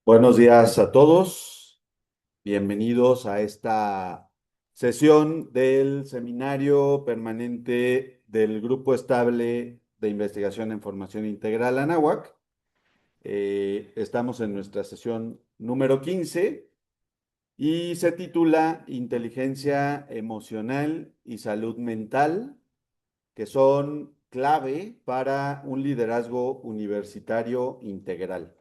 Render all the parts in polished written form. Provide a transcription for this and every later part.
Buenos días a todos. Bienvenidos a esta sesión del seminario permanente del Grupo Estable de Investigación en Formación Integral Anáhuac. Estamos en nuestra sesión número 15 y se titula Inteligencia Emocional y Salud Mental, que son clave para un liderazgo universitario integral.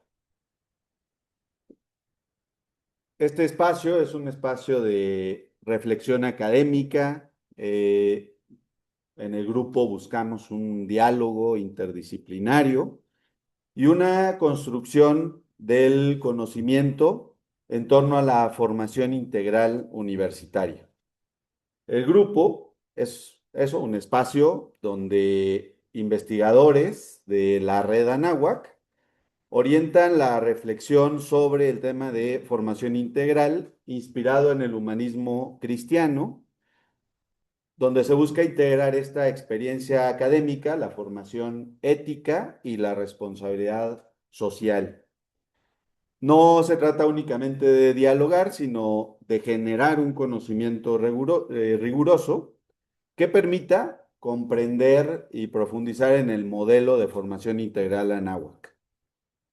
Este espacio es un espacio de reflexión académica. En el grupo buscamos un diálogo interdisciplinario y una construcción del conocimiento en torno a la formación integral universitaria. El grupo es eso, un espacio donde investigadores de la red Anáhuac orientan la reflexión sobre el tema de formación integral inspirado en el humanismo cristiano, donde se busca integrar esta experiencia académica, la formación ética y la responsabilidad social. No se trata únicamente de dialogar, sino de generar un conocimiento riguroso que permita comprender y profundizar en el modelo de formación integral Anáhuac.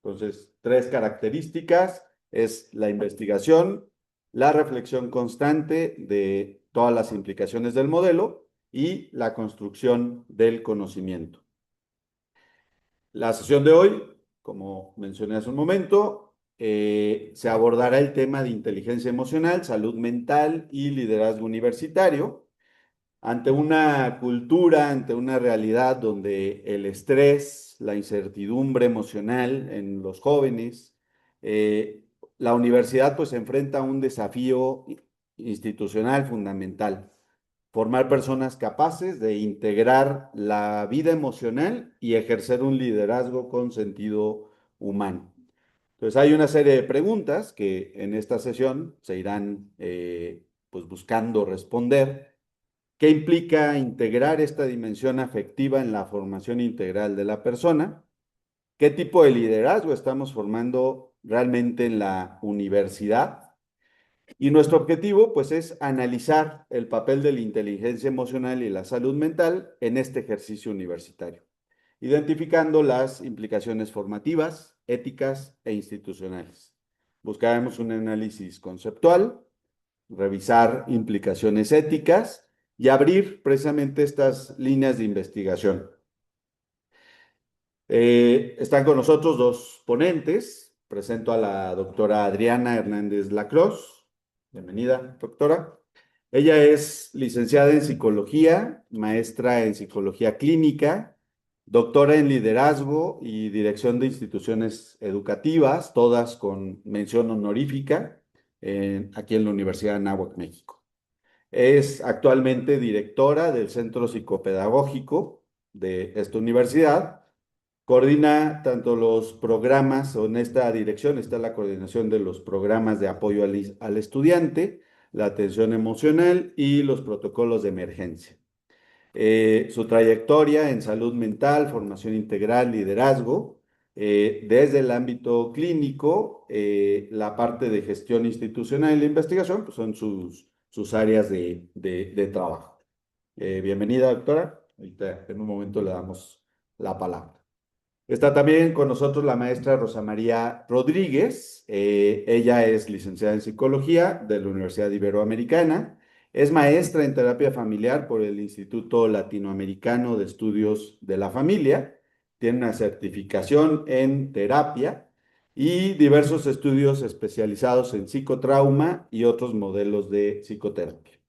Entonces, tres características es la investigación, la reflexión constante de todas las implicaciones del modelo y la construcción del conocimiento. La sesión de hoy, como mencioné hace un momento, se abordará el tema de inteligencia emocional, salud mental y liderazgo universitario ante una cultura, ante una realidad donde el estrés, la incertidumbre emocional en los jóvenes, la universidad pues se enfrenta a un desafío institucional fundamental, formar personas capaces de integrar la vida emocional y ejercer un liderazgo con sentido humano. Entonces hay una serie de preguntas que en esta sesión se irán pues buscando responder. ¿Qué implica integrar esta dimensión afectiva en la formación integral de la persona? ¿Qué tipo de liderazgo estamos formando realmente en la universidad? Y nuestro objetivo, pues, es analizar el papel de la inteligencia emocional y la salud mental en este ejercicio universitario, identificando las implicaciones formativas, éticas e institucionales. Buscaremos un análisis conceptual, revisar implicaciones éticas y abrir precisamente estas líneas de investigación. Están con nosotros dos ponentes. Presento a la doctora Adriana Hernández Lacroix. Bienvenida, doctora. Ella es licenciada en psicología, maestra en psicología clínica, doctora en liderazgo y dirección de instituciones educativas, todas con mención honorífica aquí en la Universidad de Anáhuac, México. Es actualmente directora del Centro Psicopedagógico de esta universidad. Coordina tanto los programas, o en esta dirección está la coordinación de los programas de apoyo al estudiante, la atención emocional y los protocolos de emergencia. Su trayectoria en salud mental, formación integral, liderazgo, desde el ámbito clínico, la parte de gestión institucional y la investigación, pues son sus sus áreas de trabajo. Bienvenida, doctora. Ahorita en un momento le damos la palabra. Está también con nosotros la maestra Rosa María Rodríguez. Ella es licenciada en psicología de la Universidad Iberoamericana. Es maestra en terapia familiar por el Instituto Latinoamericano de Estudios de la Familia. Tiene una certificación en terapia y diversos estudios especializados en psicotrauma y otros modelos de psicoterapia.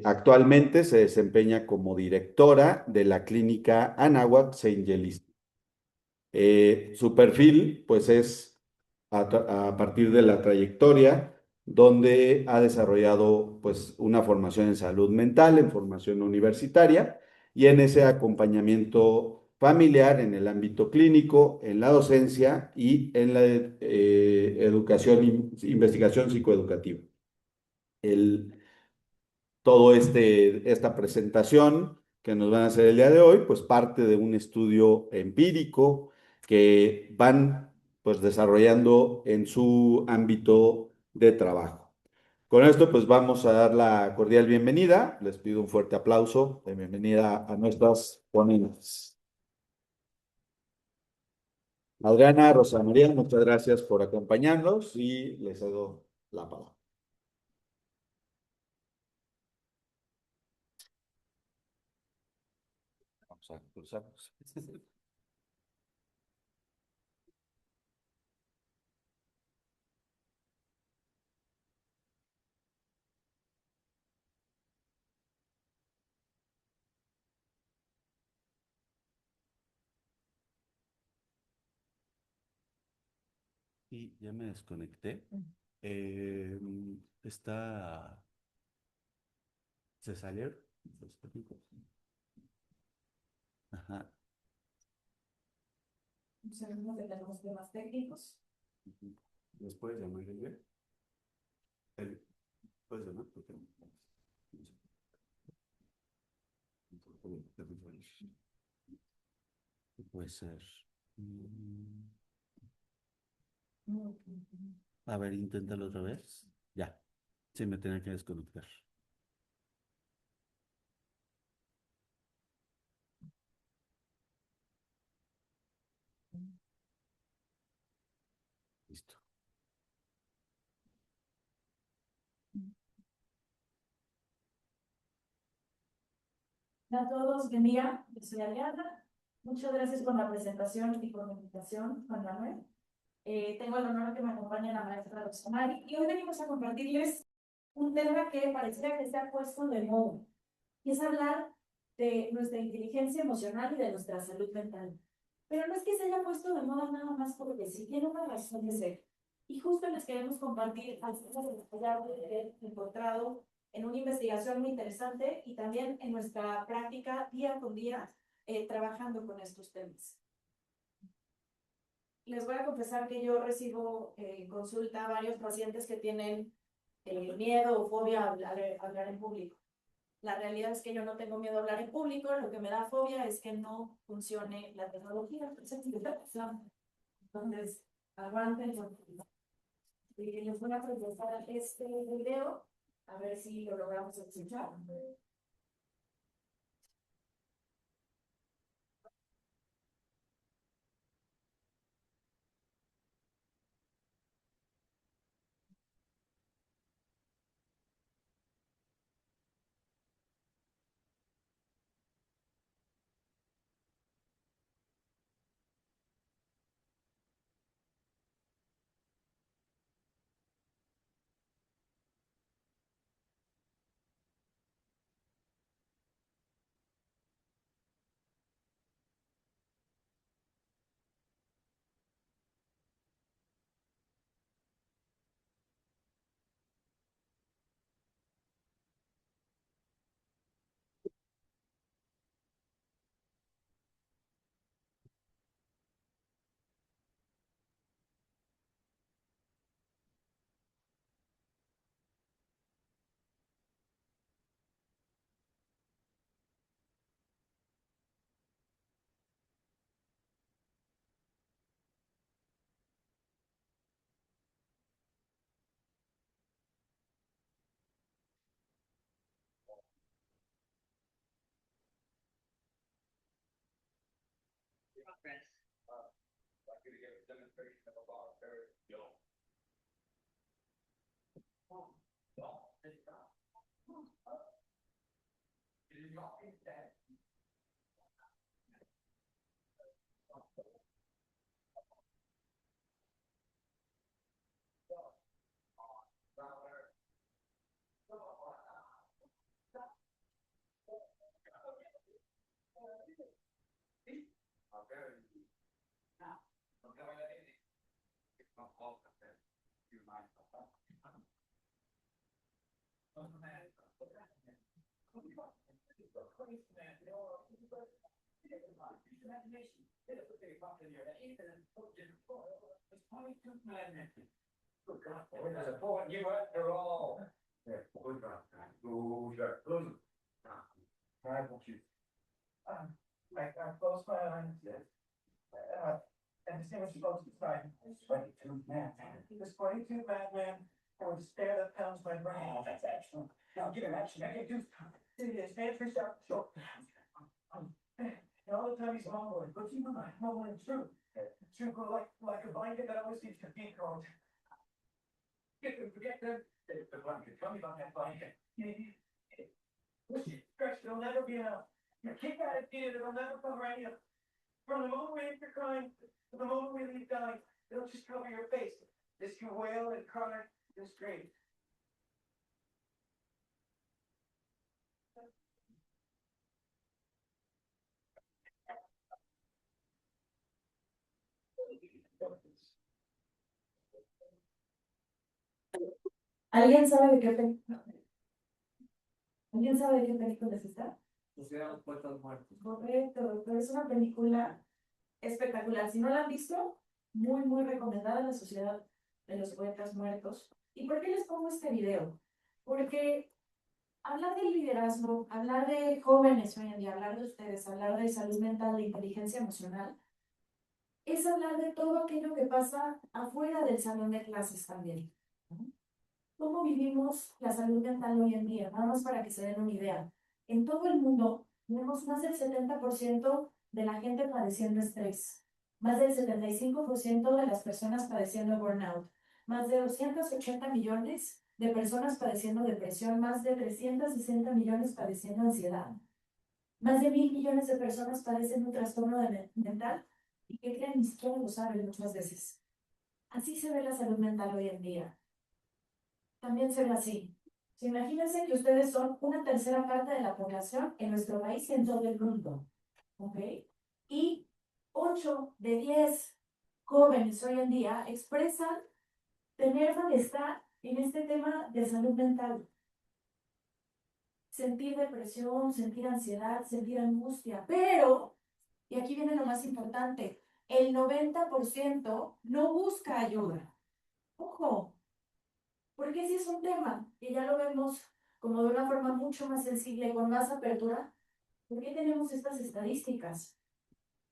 Actualmente se desempeña como directora de la clínica Anáhuac Saint Su perfil, pues, es a partir de la trayectoria, donde ha desarrollado, pues, una formación en salud mental, en formación universitaria, y en ese acompañamiento familiar en el ámbito clínico, en la docencia y en la educación, investigación psicoeducativa. El, esta presentación que nos van a hacer el día de hoy, pues parte de un estudio empírico que van pues desarrollando en su ámbito de trabajo. Con esto pues vamos a dar la cordial bienvenida. Les pido un fuerte aplauso de bienvenida a nuestras ponentes. Adriana, Rosa María, muchas gracias por acompañarnos y les cedo la palabra. Vamos a cruzarnos. Y ya me desconecté. Eh, está. ¿Se salieron los técnicos? Ajá. Sabemos que tenemos temas técnicos. ¿Les puedes llamar, Elvia? El- ¿Puedes llamar? Porque no sé. Puede ser. Mm, A ver, inténtalo otra vez. Ya. Sí, me tenía que desconectar. Listo. Hola a todos, buen día. Yo soy Ariadna. Muchas gracias por la presentación y por la invitación, Juan Manuel. Tengo el honor de que me acompañe la maestra Rosamari y hoy venimos a compartirles un tema que pareciera que se ha puesto de moda y es hablar de nuestra inteligencia emocional y de nuestra salud mental. Pero no es que se haya puesto de moda nada más porque sí, tiene una razón de ser. Y justo les queremos compartir algunas de las cosas que he encontrado en una investigación muy interesante y también en nuestra práctica día con día trabajando con estos temas. Les voy a confesar que yo recibo consulta a varios pacientes que tienen miedo o fobia a hablar en público. La realidad es que yo no tengo miedo a hablar en público, lo que me da fobia es que no funcione la tecnología. Entonces, aguanten. Y les voy a presentar este video, a ver si lo logramos escuchar. I close my eyes. And see what's supposed to try. 22 man. This 22 madman. I would stare that pounds my brain. Oh, that's excellent. Now give him action. I can do. His hands reach out short. And all the time he's mumbling, but you know, mumbling true. True, like a blanket that always needs to be cold. Forget the blanket. Tell me about that blanket. Push it, stretch, it'll never be enough. You kick at it, beat it, it'll never come right up. From the moment we leave your crying to the moment we leave dying, it'll just cover your face. Just you wail and cry and scream. ¿Alguien sabe de qué película? ¿Alguien sabe de qué película es esta? Los poetas muertos. Correcto, pero es una película espectacular. Si no la han visto, muy, muy recomendada en la Sociedad de los Poetas Muertos. ¿Y por qué les pongo este video? Porque hablar del liderazgo, hablar de jóvenes hoy en día, hablar de ustedes, hablar de salud mental, de inteligencia emocional, es hablar de todo aquello que pasa afuera del salón de clases también, ¿no? ¿Cómo vivimos la salud mental hoy en día? Nada más para que se den una idea. En todo el mundo tenemos más del 70% de la gente padeciendo estrés, más del 75% de las personas padeciendo burnout, más de 280 millones de personas padeciendo depresión, más de 360 millones padeciendo ansiedad, más de 1.000 millones de personas padecen un trastorno mental y que creen ni siquiera lo saben muchas veces. Así se ve la salud mental hoy en día. También se ve así. Imagínense que ustedes son una tercera parte de la población en nuestro país y en todo el mundo, ¿ok? Y 8 de 10 jóvenes hoy en día expresan tener malestar en este tema de salud mental. Sentir depresión, sentir ansiedad, sentir angustia, pero, y aquí viene lo más importante, el 90% no busca ayuda. Ojo, porque si es un tema que ya lo vemos como de una forma mucho más sensible, con más apertura, ¿por qué tenemos estas estadísticas?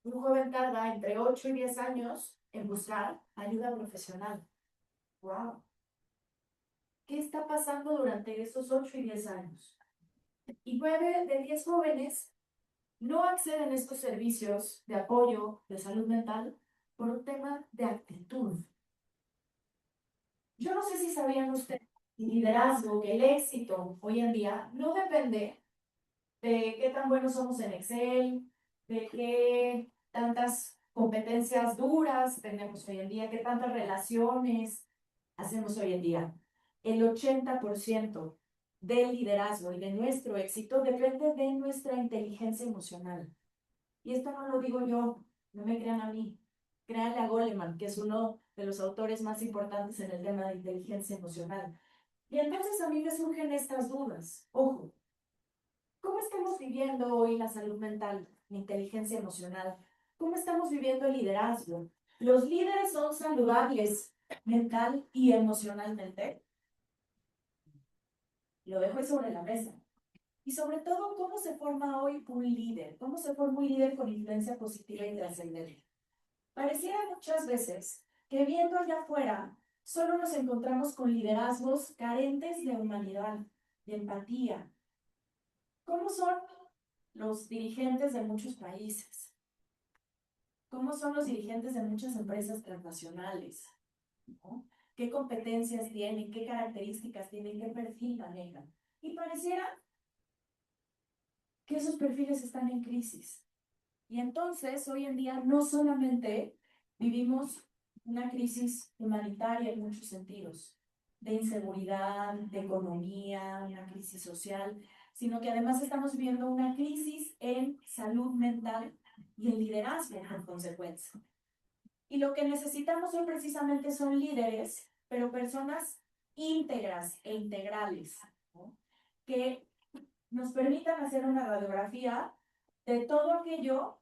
Un joven tarda entre 8 y 10 años en buscar ayuda profesional. ¡Wow! ¿Qué está pasando durante esos 8 y 10 años? Y 9 de 10 jóvenes no acceden a estos servicios de apoyo de salud mental por un tema de actitud. Yo no sé si sabían ustedes, el liderazgo, que el éxito hoy en día no depende de qué tan buenos somos en Excel, de qué tantas competencias duras tenemos hoy en día, qué tantas relaciones hacemos hoy en día. El 80% del liderazgo y de nuestro éxito depende de nuestra inteligencia emocional. Y esto no lo digo yo, no me crean a mí. Créanle a Goleman, que es uno de los autores más importantes en el tema de inteligencia emocional. Y entonces a mí me surgen estas dudas. Ojo, ¿cómo estamos viviendo hoy la salud mental, la inteligencia emocional? ¿Cómo estamos viviendo el liderazgo? ¿Los líderes son saludables mental y emocionalmente? Lo dejo ahí sobre la mesa. Y sobre todo, ¿cómo se forma hoy un líder? ¿Cómo se forma un líder con influencia positiva y trascendente? Pareciera muchas veces que viendo allá afuera, solo nos encontramos con liderazgos carentes de humanidad, de empatía. ¿Cómo son los dirigentes de muchos países? cómo son los dirigentes de muchas empresas transnacionales, ¿no? ¿Qué competencias tienen? ¿Qué características tienen? ¿Qué perfil manejan? Y pareciera que esos perfiles están en crisis. Y entonces, hoy en día, no solamente vivimos una crisis humanitaria en muchos sentidos, de inseguridad, de economía, una crisis social, sino que además estamos viviendo una crisis en salud mental y en liderazgo por consecuencia. Y lo que necesitamos hoy precisamente son líderes, pero personas íntegras e integrales, ¿no? Que nos permitan hacer una radiografía de todo aquello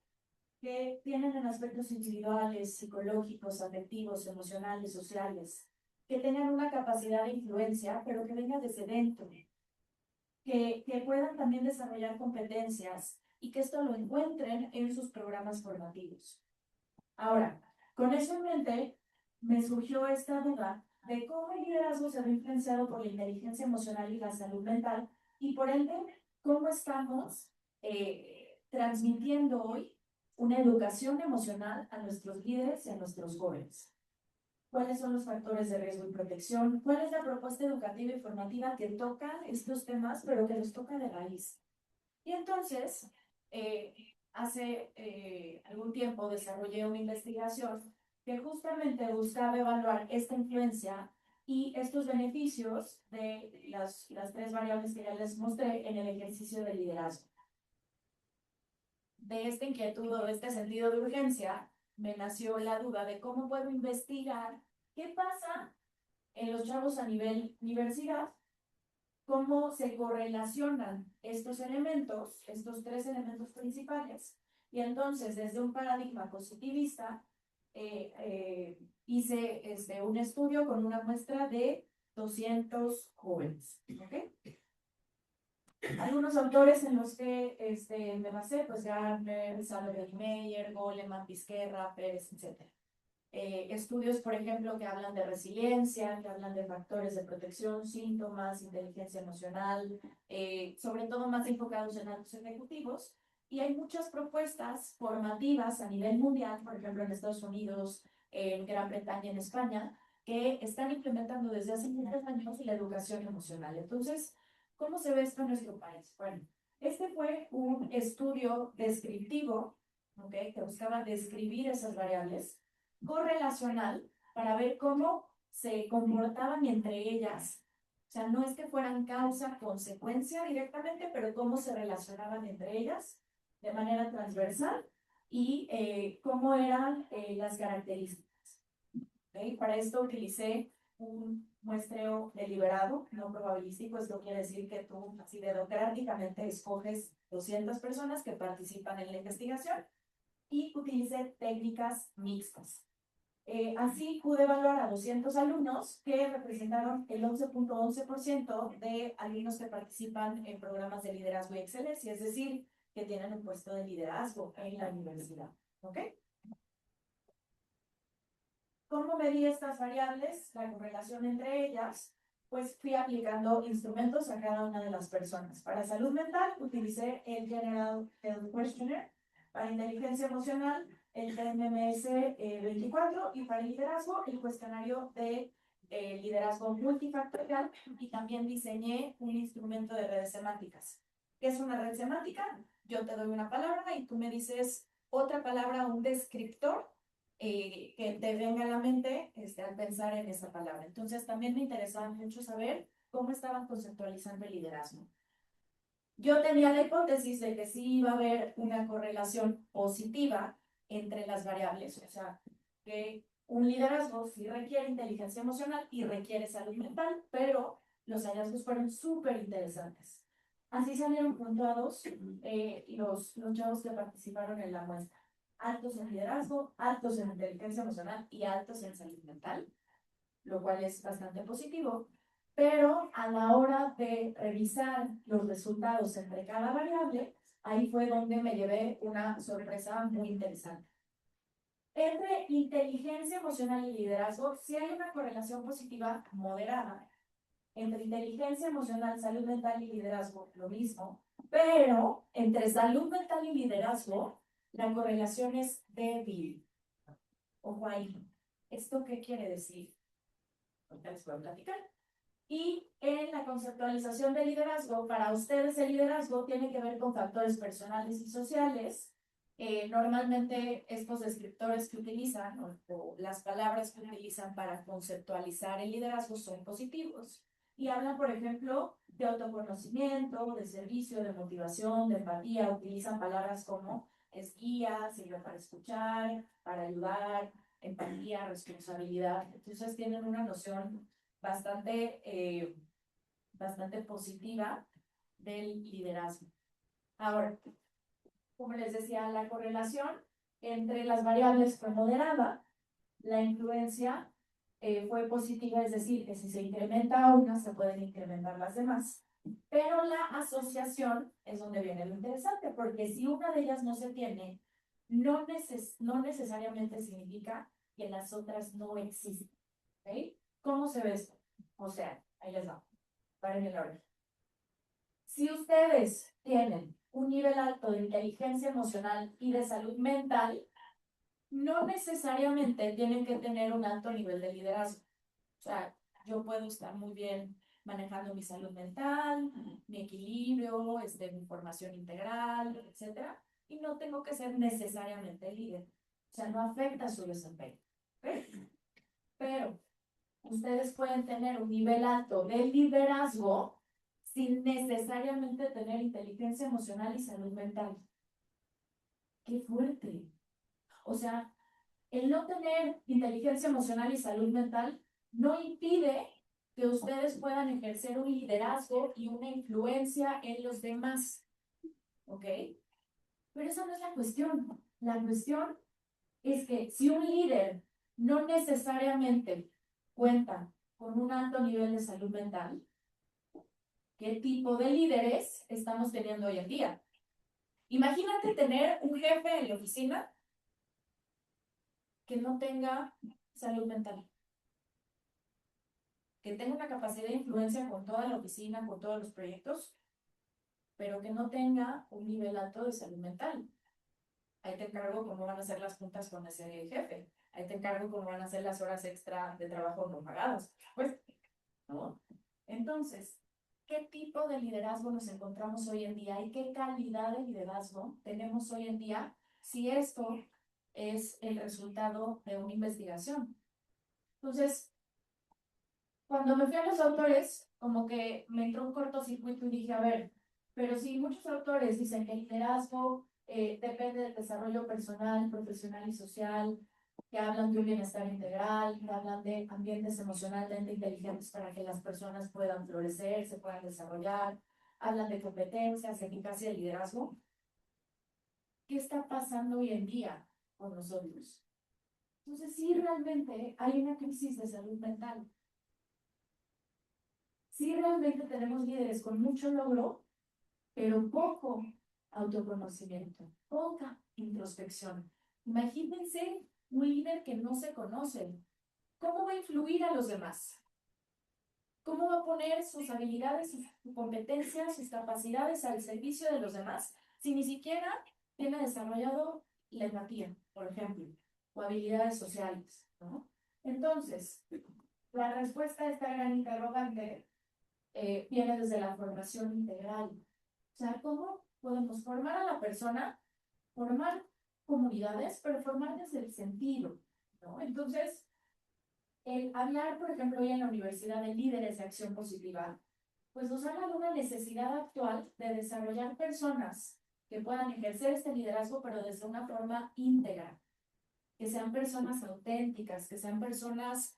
que tienen en aspectos individuales, psicológicos, afectivos, emocionales, sociales, que tengan una capacidad de influencia, pero que venga desde dentro, que puedan también desarrollar competencias y que esto lo encuentren en sus programas formativos. Ahora, con eso en mente, me surgió esta duda de cómo el liderazgo se ve influenciado por la inteligencia emocional y la salud mental, y por ende, cómo estamos transmitiendo hoy una educación emocional a nuestros líderes y a nuestros jóvenes. ¿Cuáles son los factores de riesgo y protección? ¿Cuál es la propuesta educativa y formativa que toca estos temas, pero que los toca de raíz? Y entonces, hace algún tiempo desarrollé una investigación que justamente buscaba evaluar esta influencia y estos beneficios de las tres variables que ya les mostré en el ejercicio de liderazgo. De esta inquietud o de este sentido de urgencia, me nació la duda de cómo puedo investigar qué pasa en los chavos a nivel universidad, cómo se correlacionan estos elementos, estos tres elementos principales. Y entonces, desde un paradigma positivista, hice un estudio con una muestra de 200 jóvenes. ¿Okay? Algunos autores en los que me basé, pues Gardner, Salomé Meyer, Goleman, Vizquerra, Pérez, etc. Estudios, por ejemplo, que hablan de resiliencia, que hablan de factores de protección, síntomas, inteligencia emocional, sobre todo más enfocados en altos ejecutivos. Y hay muchas propuestas formativas a nivel mundial, por ejemplo, en Estados Unidos, en Gran Bretaña, en España, que están implementando desde hace muchos años la educación emocional. Entonces, ¿cómo se ve esto en nuestro país? Bueno, este fue un estudio descriptivo, ¿okay? Que buscaba describir esas variables, correlacional, para ver cómo se comportaban entre ellas. O sea, no es que fueran causa-consecuencia directamente, pero cómo se relacionaban entre ellas de manera transversal y cómo eran las características. ¿Okay? Para esto utilicé un muestreo deliberado, no probabilístico. Esto quiere decir que tú así democráticamente escoges 200 personas que participan en la investigación y utilicé técnicas mixtas. Así pude evaluar a 200 alumnos que representaron el 11.11% de alumnos que participan en programas de liderazgo y excelencia, es decir, que tienen un puesto de liderazgo en la universidad. ¿Ok? ¿Cómo medí estas variables? La correlación entre ellas, pues fui aplicando instrumentos a cada una de las personas. Para salud mental utilicé el General Health Questionnaire, para inteligencia emocional el GMS 24 y para liderazgo el cuestionario de liderazgo multifactorial, y también diseñé un instrumento de redes semánticas. ¿Qué es una red semántica? Yo te doy una palabra y tú me dices otra palabra, un descriptor que te venga a la mente al pensar en esa palabra. Entonces también me interesaba mucho saber cómo estaban conceptualizando el liderazgo. Yo tenía la hipótesis de que sí iba a haber una correlación positiva entre las variables, o sea, que un liderazgo sí requiere inteligencia emocional y requiere salud mental, pero los hallazgos fueron súper interesantes. Así salieron puntuados los chavos que participaron en la muestra. Altos en liderazgo, altos en inteligencia emocional y altos en salud mental, lo cual es bastante positivo. Pero a la hora de revisar los resultados entre cada variable, ahí fue donde me llevé una sorpresa muy interesante. Entre inteligencia emocional y liderazgo, sí hay una correlación positiva moderada. Entre inteligencia emocional, salud mental y liderazgo, lo mismo. Pero entre salud mental y liderazgo, la correlación es débil. Ojo ahí. ¿Esto qué quiere decir? Ahorita les voy a platicar. Y en la conceptualización del liderazgo, para ustedes el liderazgo tiene que ver con factores personales y sociales. Normalmente estos descriptores que utilizan o las palabras que utilizan para conceptualizar el liderazgo son positivos. Y hablan, por ejemplo, de autoconocimiento, de servicio, de motivación, de empatía. Utilizan palabras como es guía, sirve para escuchar, para ayudar, empatía, responsabilidad. Entonces tienen una noción bastante positiva del liderazgo. Ahora, como les decía, la correlación entre las variables fue moderada, la influencia fue positiva, es decir, que si se incrementa una, se pueden incrementar las demás. Pero la asociación es donde viene lo interesante, porque si una de ellas no se tiene, no necesariamente significa que las otras no existen. ¿Okay? ¿Cómo se ve esto? O sea, ahí les va. Paren el orden. Si ustedes tienen un nivel alto de inteligencia emocional y de salud mental, no necesariamente tienen que tener un alto nivel de liderazgo. O sea, yo puedo estar muy bien manejando mi salud mental, mi equilibrio, mi formación integral, etcétera, y no tengo que ser necesariamente líder. O sea, no afecta su desempeño. ¿Okay? Pero ustedes pueden tener un nivel alto de liderazgo sin necesariamente tener inteligencia emocional y salud mental. ¡Qué fuerte! O sea, el no tener inteligencia emocional y salud mental no impide que ustedes puedan ejercer un liderazgo y una influencia en los demás. ¿Ok? Pero esa no es la cuestión. La cuestión es que si un líder no necesariamente cuenta con un alto nivel de salud mental, ¿qué tipo de líderes estamos teniendo hoy en día? Imagínate tener un jefe en la oficina que no tenga salud mental, que tenga una capacidad de influencia con toda la oficina, con todos los proyectos, pero que no tenga un nivel alto de salud mental. Ahí te encargo cómo van a ser las juntas con ese jefe. Ahí te encargo cómo van a ser las horas extra de trabajo no pagadas. Pues, ¿no? Entonces, ¿qué tipo de liderazgo nos encontramos hoy en día y qué calidad de liderazgo tenemos hoy en día si esto es el resultado de una investigación? Entonces, cuando me fui a los autores, como que me entró un cortocircuito y dije, a ver, pero si muchos autores dicen que el liderazgo depende del desarrollo personal, profesional y social, que hablan de un bienestar integral, que hablan de ambientes emocionalmente inteligentes para que las personas puedan florecer, se puedan desarrollar, hablan de competencias, eficacia y liderazgo. ¿Qué está pasando hoy en día con nosotros? Entonces, sí, realmente hay una crisis de salud mental. Sí, realmente tenemos líderes con mucho logro, pero poco autoconocimiento, poca introspección. Imagínense un líder que no se conoce. ¿Cómo va a influir a los demás? ¿Cómo va a poner sus habilidades, sus competencias, sus capacidades al servicio de los demás si ni siquiera tiene desarrollado la empatía, por ejemplo, o habilidades sociales, ¿no? Entonces, la respuesta a esta gran interrogante viene desde la formación integral. O sea, ¿cómo podemos formar a la persona, formar comunidades, pero formar desde el sentido, ¿no? Entonces, el hablar, por ejemplo, hoy en la Universidad de Líderes de Acción Positiva, pues nos habla de una necesidad actual de desarrollar personas que puedan ejercer este liderazgo, pero desde una forma íntegra, que sean personas auténticas, que sean personas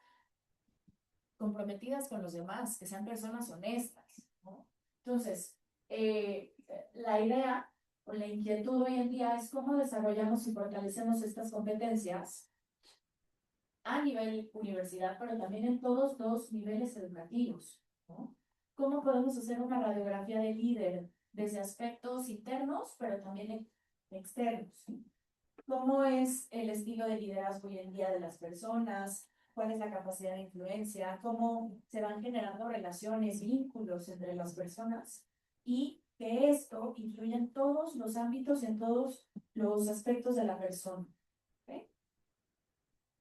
comprometidas con los demás, que sean personas honestas, ¿no? Entonces, la idea o la inquietud hoy en día es cómo desarrollamos y fortalecemos estas competencias a nivel universidad, pero también en todos los niveles educativos, ¿no? ¿Cómo podemos hacer una radiografía de líder desde aspectos internos, pero también externos? ¿Cómo es el estilo de liderazgo hoy en día de las personas? ¿Cuál es la capacidad de influencia? ¿Cómo se van generando relaciones, vínculos entre las personas? Y que esto influye en todos los ámbitos, en todos los aspectos de la persona. ¿Ok?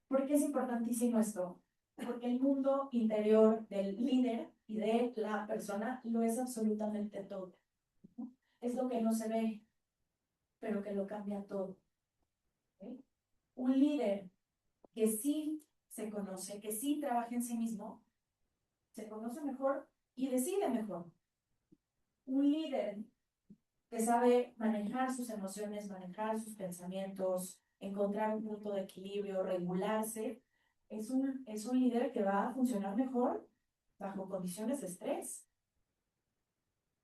¿Por qué es importantísimo esto? Porque el mundo interior del líder y de la persona lo es absolutamente todo. ¿No? Es lo que no se ve, pero que lo cambia todo. ¿Ok? Un líder que sí se conoce, que sí trabaja en sí mismo, se conoce mejor y decide mejor. Un líder que sabe manejar sus emociones, manejar sus pensamientos, encontrar un punto de equilibrio, regularse, es un líder que va a funcionar mejor bajo condiciones de estrés.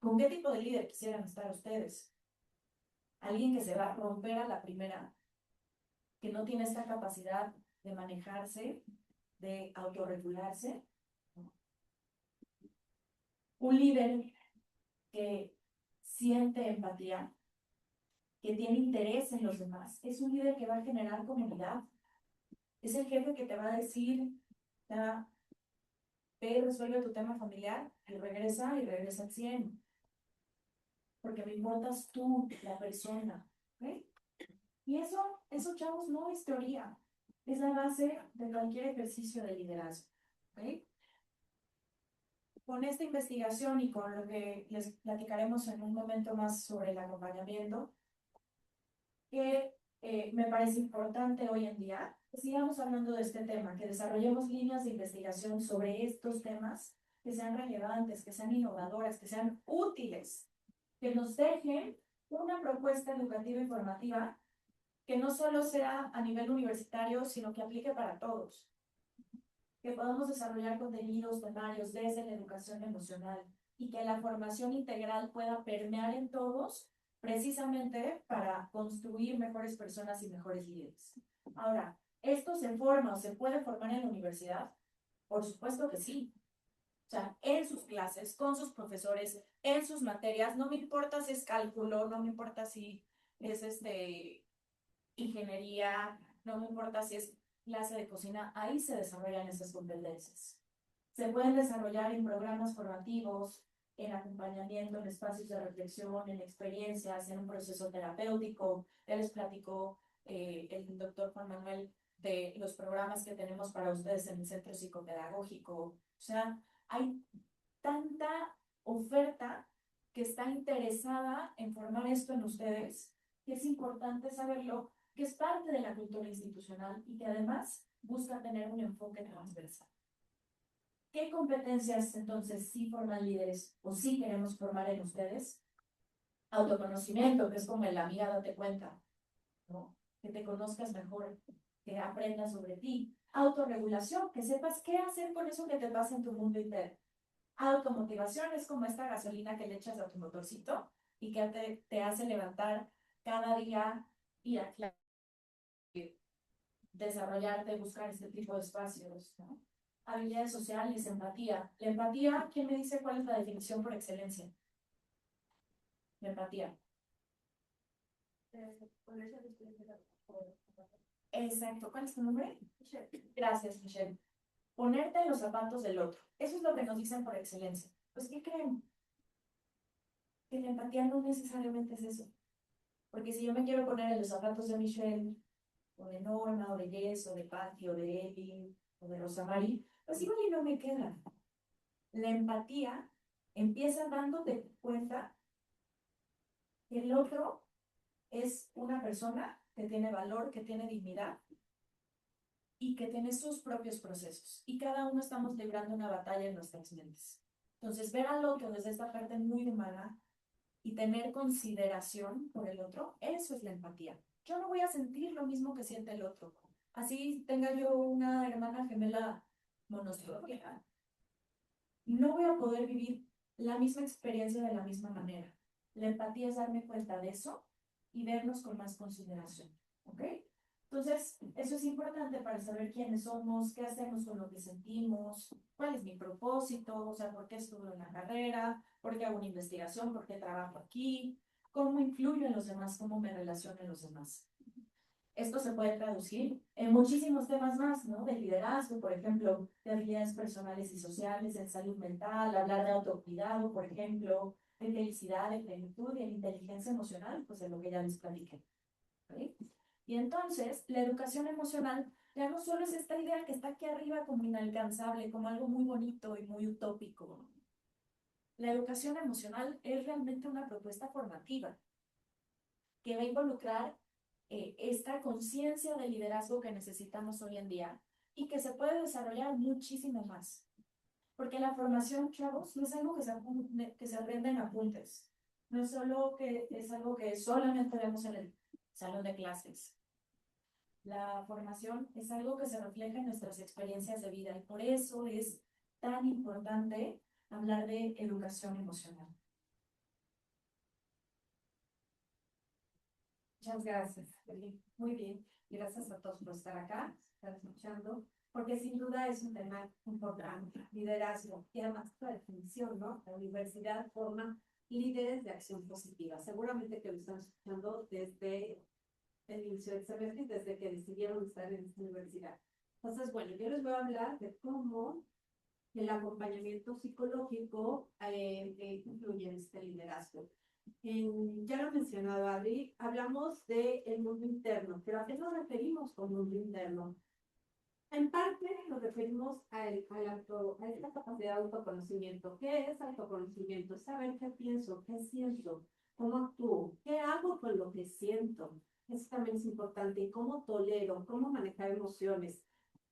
¿Con qué tipo de líder quisieran estar ustedes? Alguien que se va a romper a la primera, que no tiene esta capacidad de manejarse, de autorregularse. Un líder que siente empatía, que tiene interés en los demás. Es un líder que va a generar comunidad. Es el jefe que te va a decir, ya, ve, resuelve tu tema familiar y regresa al 100. Porque me importas tú, la persona. ¿Okay? Y eso, chavos, no es teoría. Es la base de cualquier ejercicio de liderazgo. ¿Okay? Con esta investigación y con lo que les platicaremos en un momento más sobre el acompañamiento, que me parece importante hoy en día, que sigamos hablando de este tema, que desarrollemos líneas de investigación sobre estos temas, que sean relevantes, que sean innovadoras, que sean útiles, que nos dejen una propuesta educativa e informativa que no solo sea a nivel universitario, sino que aplique para todos. Que podamos desarrollar contenidos temarios desde la educación emocional y que la formación integral pueda permear en todos precisamente para construir mejores personas y mejores líderes. Ahora, ¿esto se forma o se puede formar en la universidad? Por supuesto que sí. O sea, en sus clases, con sus profesores, en sus materias, no me importa si es cálculo, no me importa si es ingeniería, no me importa si es clase de cocina, ahí se desarrollan esas competencias. Se pueden desarrollar en programas formativos, en acompañamiento, en espacios de reflexión, en experiencias, en un proceso terapéutico. Él les platicó el doctor Juan Manuel de los programas que tenemos para ustedes en el centro psicopedagógico. O sea, hay tanta oferta que está interesada en formar esto en ustedes, que es importante saberlo, que es parte de la cultura institucional y que además busca tener un enfoque transversal. ¿Qué competencias entonces sí forman líderes o sí queremos formar en ustedes? Autoconocimiento, que es como el amiga date cuenta, ¿no? Que te conozcas mejor, que aprendas sobre ti. Autorregulación, que sepas qué hacer con eso que te pasa en tu mundo interno. Automotivación es como esta gasolina que le echas a tu motorcito y que te hace levantar cada día y desarrollarte, buscar este tipo de espacios, ¿no? Habilidades sociales, empatía. La empatía, ¿quién me dice cuál es la definición por excelencia? La empatía. Exacto. ¿Cuál es tu nombre? Michelle. Gracias, Michelle. Ponerte en los zapatos del otro. Eso es lo que nos dicen por excelencia. Pues, ¿qué creen? Que la empatía no necesariamente es eso. Porque si yo me quiero poner en los zapatos de Michelle, o de Norma, o de Jess, o de Patty, o de Evelyn, o de Rosamari, pues igual y no me queda. La empatía empieza dándote cuenta que el otro es una persona que tiene valor, que tiene dignidad y que tiene sus propios procesos. Y cada uno estamos librando una batalla en nuestras mentes. Entonces, ver al otro desde esta parte muy humana y tener consideración por el otro, eso es la empatía. Yo no voy a sentir lo mismo que siente el otro. Así tenga yo una hermana gemela monoclónica, no voy a poder vivir la misma experiencia de la misma manera. La empatía es darme cuenta de eso y vernos con más consideración. ¿Ok? Entonces, eso es importante para saber quiénes somos, qué hacemos con lo que sentimos, cuál es mi propósito, o sea, por qué estudio en la carrera, por qué hago una investigación, por qué trabajo aquí, cómo influyo en los demás, cómo me relaciono en los demás. Esto se puede traducir en muchísimos temas más, ¿no? De liderazgo, por ejemplo, de habilidades personales y sociales, en salud mental, hablar de autocuidado, por ejemplo, de felicidad, de plenitud y en inteligencia emocional, pues es lo que ya les platiqué. ¿Okay? Y entonces, la educación emocional ya no solo es esta idea que está aquí arriba como inalcanzable, como algo muy bonito y muy utópico. La educación emocional es realmente una propuesta formativa que va a involucrar esta conciencia de liderazgo que necesitamos hoy en día y que se puede desarrollar muchísimo más. Porque la formación, chavos, no es algo que se aprende en apuntes. No es solo que es algo que solamente vemos en el salón de clases. La formación es algo que se refleja en nuestras experiencias de vida y por eso es tan importante hablar de educación emocional. Muchas gracias, Eli. Muy bien. Gracias a todos por estar acá, estar escuchando, porque sin duda es un tema importante, liderazgo, y además la definición, ¿no? La universidad forma líderes de acción positiva. Seguramente que lo están escuchando desde el inicio del semestre, desde que decidieron estar en esta universidad. Entonces, bueno, yo les voy a hablar de cómo el acompañamiento psicológico influye en este liderazgo. Ya lo ha mencionado Adri, hablamos del mundo interno, pero ¿a qué nos referimos con mundo interno? En parte nos referimos a esta capacidad de autoconocimiento. ¿Qué es autoconocimiento? Saber qué pienso, qué siento, cómo actúo, qué hago con lo que siento. Eso también es importante. Y cómo tolero, cómo manejar emociones.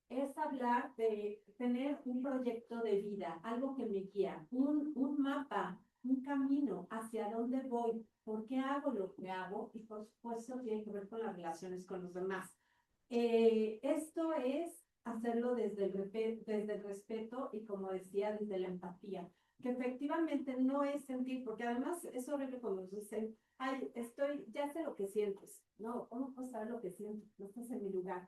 Es hablar de tener un proyecto de vida, algo que me guía, un mapa, un camino hacia dónde voy, por qué hago lo que hago y por supuesto tiene que ver con las relaciones con los demás. Esto es hacerlo desde el respeto y como decía, desde la empatía, que efectivamente no es sentir, porque además es horrible cuando nos dicen, ay, ya sé lo que sientes, no, ¿cómo puedo saber lo que sientes? No estás en mi lugar.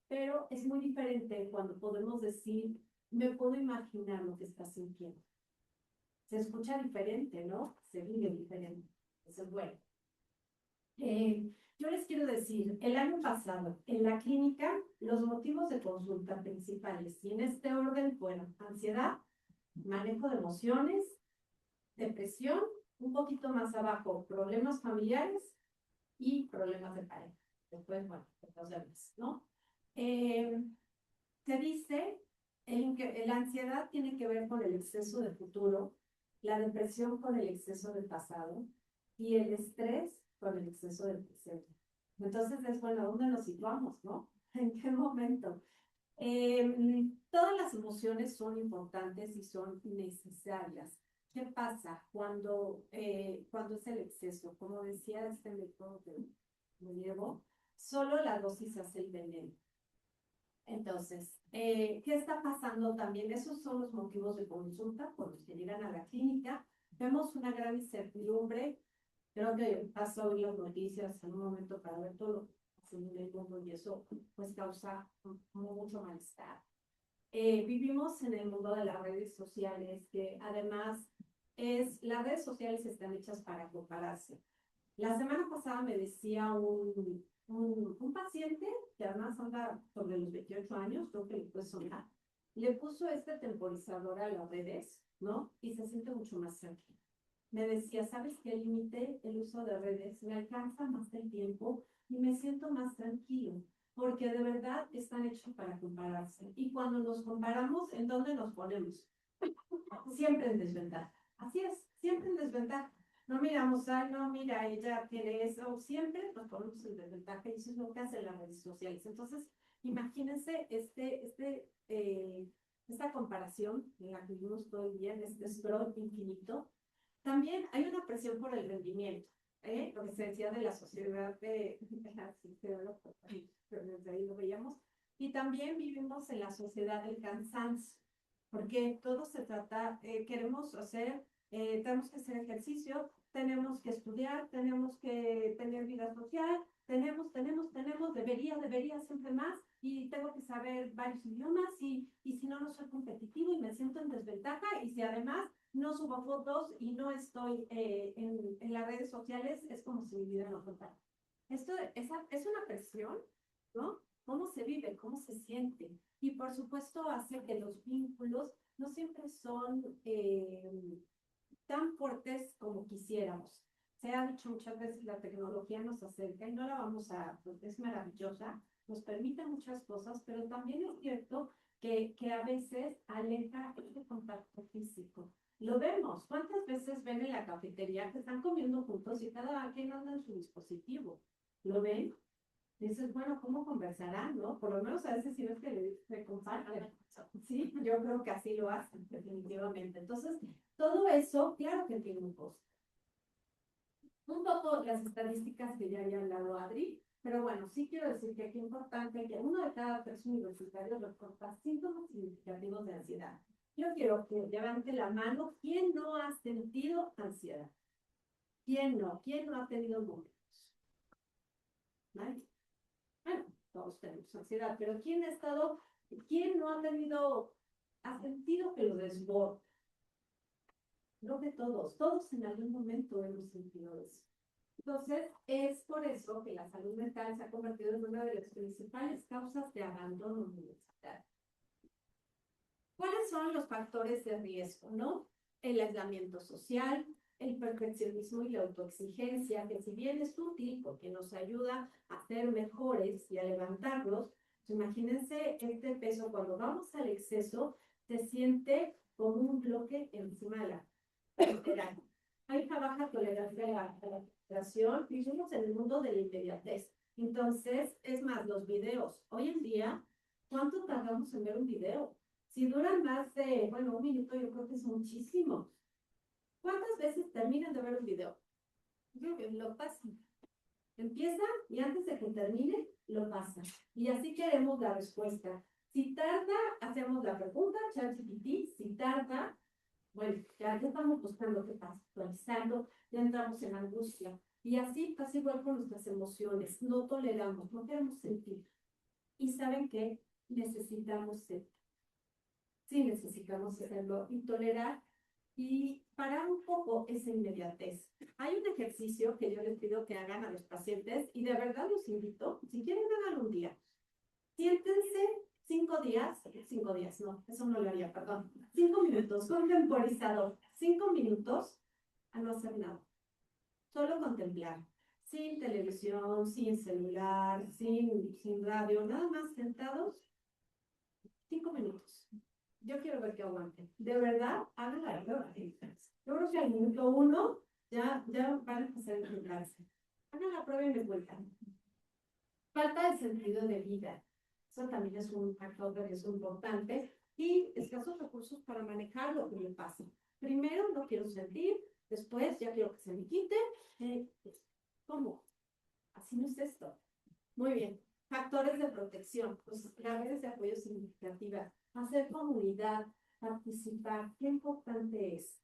Pero es muy diferente cuando podemos decir, me puedo imaginar lo que estás sintiendo. Se escucha diferente, ¿no? Se vive diferente. Eso es bueno. Yo les quiero decir, el año pasado, en la clínica, los motivos de consulta principales, y en este orden fueron ansiedad, manejo de emociones, depresión, un poquito más abajo, problemas familiares y problemas de pareja. Después, bueno, los demás, ¿no? Se dice que la ansiedad tiene que ver con el exceso de futuro, la depresión con el exceso del pasado y el estrés con el exceso del presente. Entonces es bueno, ¿dónde nos situamos, no? ¿En qué momento? Todas las emociones son importantes y son necesarias. ¿Qué pasa cuando es el exceso? Como decía este método que me llevo, solo la dosis hace el veneno. Entonces, ¿qué está pasando también? Esos son los motivos de consulta por los que llegan a la clínica. Vemos una gran incertidumbre. Creo que vas a oír las noticias en un momento para ver todo lo que pasa en el mundo y eso pues causa mucho malestar. Vivimos en el mundo de las redes sociales, que además las redes sociales están hechas para compararse. La semana pasada me decía un paciente que además anda sobre los 28 años, creo que le puede sonar, le puso este temporizador a las redes, ¿no? Y se siente mucho más tranquilo. Me decía, ¿sabes qué? Limité el uso de redes, me alcanza más el tiempo y me siento más tranquilo, porque de verdad están hechos para compararse. Y cuando nos comparamos, ¿en dónde nos ponemos? Siempre en desventaja. Así es, siempre en desventaja. No miramos, ay, no, mira, ella tiene eso. Siempre nos ponemos en desventaja y eso es lo que hacen las redes sociales. Entonces, imagínense esta comparación en la que vivimos todo el día, en este scroll infinito. También hay una presión por el rendimiento, lo que se decía de la sociedad desde ahí lo veíamos. Y también vivimos en la sociedad del cansancio porque todo se trata, queremos hacer, tenemos que hacer ejercicio, tenemos que estudiar, tenemos que tener vida social, debería siempre más, y tengo que saber varios idiomas, y si no, no soy competitivo y me siento en desventaja, y si además no subo fotos y no estoy en las redes sociales, es como si mi vida no contara. Esto es una presión ¿no? ¿Cómo se vive? ¿Cómo se siente? Y por supuesto hace que los vínculos no siempre son tan fuertes como quisiéramos. Se ha dicho muchas veces, la tecnología nos acerca y no la vamos a, pues es maravillosa, nos permite muchas cosas, pero también es cierto que a veces aleja este contacto físico. Lo vemos. ¿Cuántas veces ven en la cafetería que están comiendo juntos y cada quien anda en su dispositivo? ¿Lo ven? Dices, bueno, ¿cómo conversarán, no? Por lo menos a veces si ves que le comparten. Sí, yo creo que así lo hacen, definitivamente. Entonces, todo eso, claro que tiene un costo. Un poco las estadísticas que ya había hablado Adri, pero bueno, sí quiero decir que aquí es importante que uno de cada tres universitarios reporta síntomas significativos de ansiedad. Yo quiero que levante la mano, ¿quién no ha sentido ansiedad? ¿Quién no? ¿Quién no ha tenido momentos? ¿Nadie? Bueno, todos tenemos ansiedad, pero quién no ha tenido, ha sentido que lo desborda? Creo que todos en algún momento hemos sentido eso. Entonces, es por eso que la salud mental se ha convertido en una de las principales causas de abandono universitario. ¿Cuáles son los factores de riesgo, no? El aislamiento social, el perfeccionismo y la autoexigencia, que si bien es útil porque nos ayuda a ser mejores y a levantarlos, imagínense este peso cuando vamos al exceso, se siente como un bloque encima de la literal. Hay una baja tolerancia a la frustración, vivimos en el mundo de la inmediatez. Entonces, es más, los videos. Hoy en día, ¿cuánto tardamos en ver un video? Si duran más de, bueno, un minuto, yo creo que es muchísimo. ¿Cuántas veces terminan de ver un video? Yo creo que lo pasan. Empieza y antes de que termine, lo pasan. Y así queremos la respuesta. Si tarda, hacemos la pregunta, ChatGPT. Si tarda, bueno, ya estamos buscando qué pasa, actualizando, ya entramos en angustia. Y así pasa igual con nuestras emociones. No toleramos, no queremos sentir. Y ¿saben qué? Necesitamos sentir. Sí, necesitamos hacerlo y tolerar y parar un poco esa inmediatez. Hay un ejercicio que yo les pido que hagan a los pacientes y de verdad los invito, si quieren hagan un día, siéntense 5 días, no, eso no lo haría, perdón, 5 minutos, con temporizador, 5 minutos a no hacer nada, solo contemplar, sin televisión, sin celular, sin radio, nada más sentados, 5 minutos. Yo quiero ver que aguanten. De verdad, hagan la prueba. Yo creo que al minuto 1 ya van a empezar a encontrarse. Hagan la prueba y me cuentan. Falta de sentido de vida. Eso también es un factor de riesgo importante. Y escasos recursos para manejar lo que me pasa. Primero, no quiero sentir. Después, ya quiero que se me quite. ¿Cómo? Así no es esto. Muy bien. Factores de protección, pues las redes de apoyo significativas, hacer comunidad, participar, qué importante es.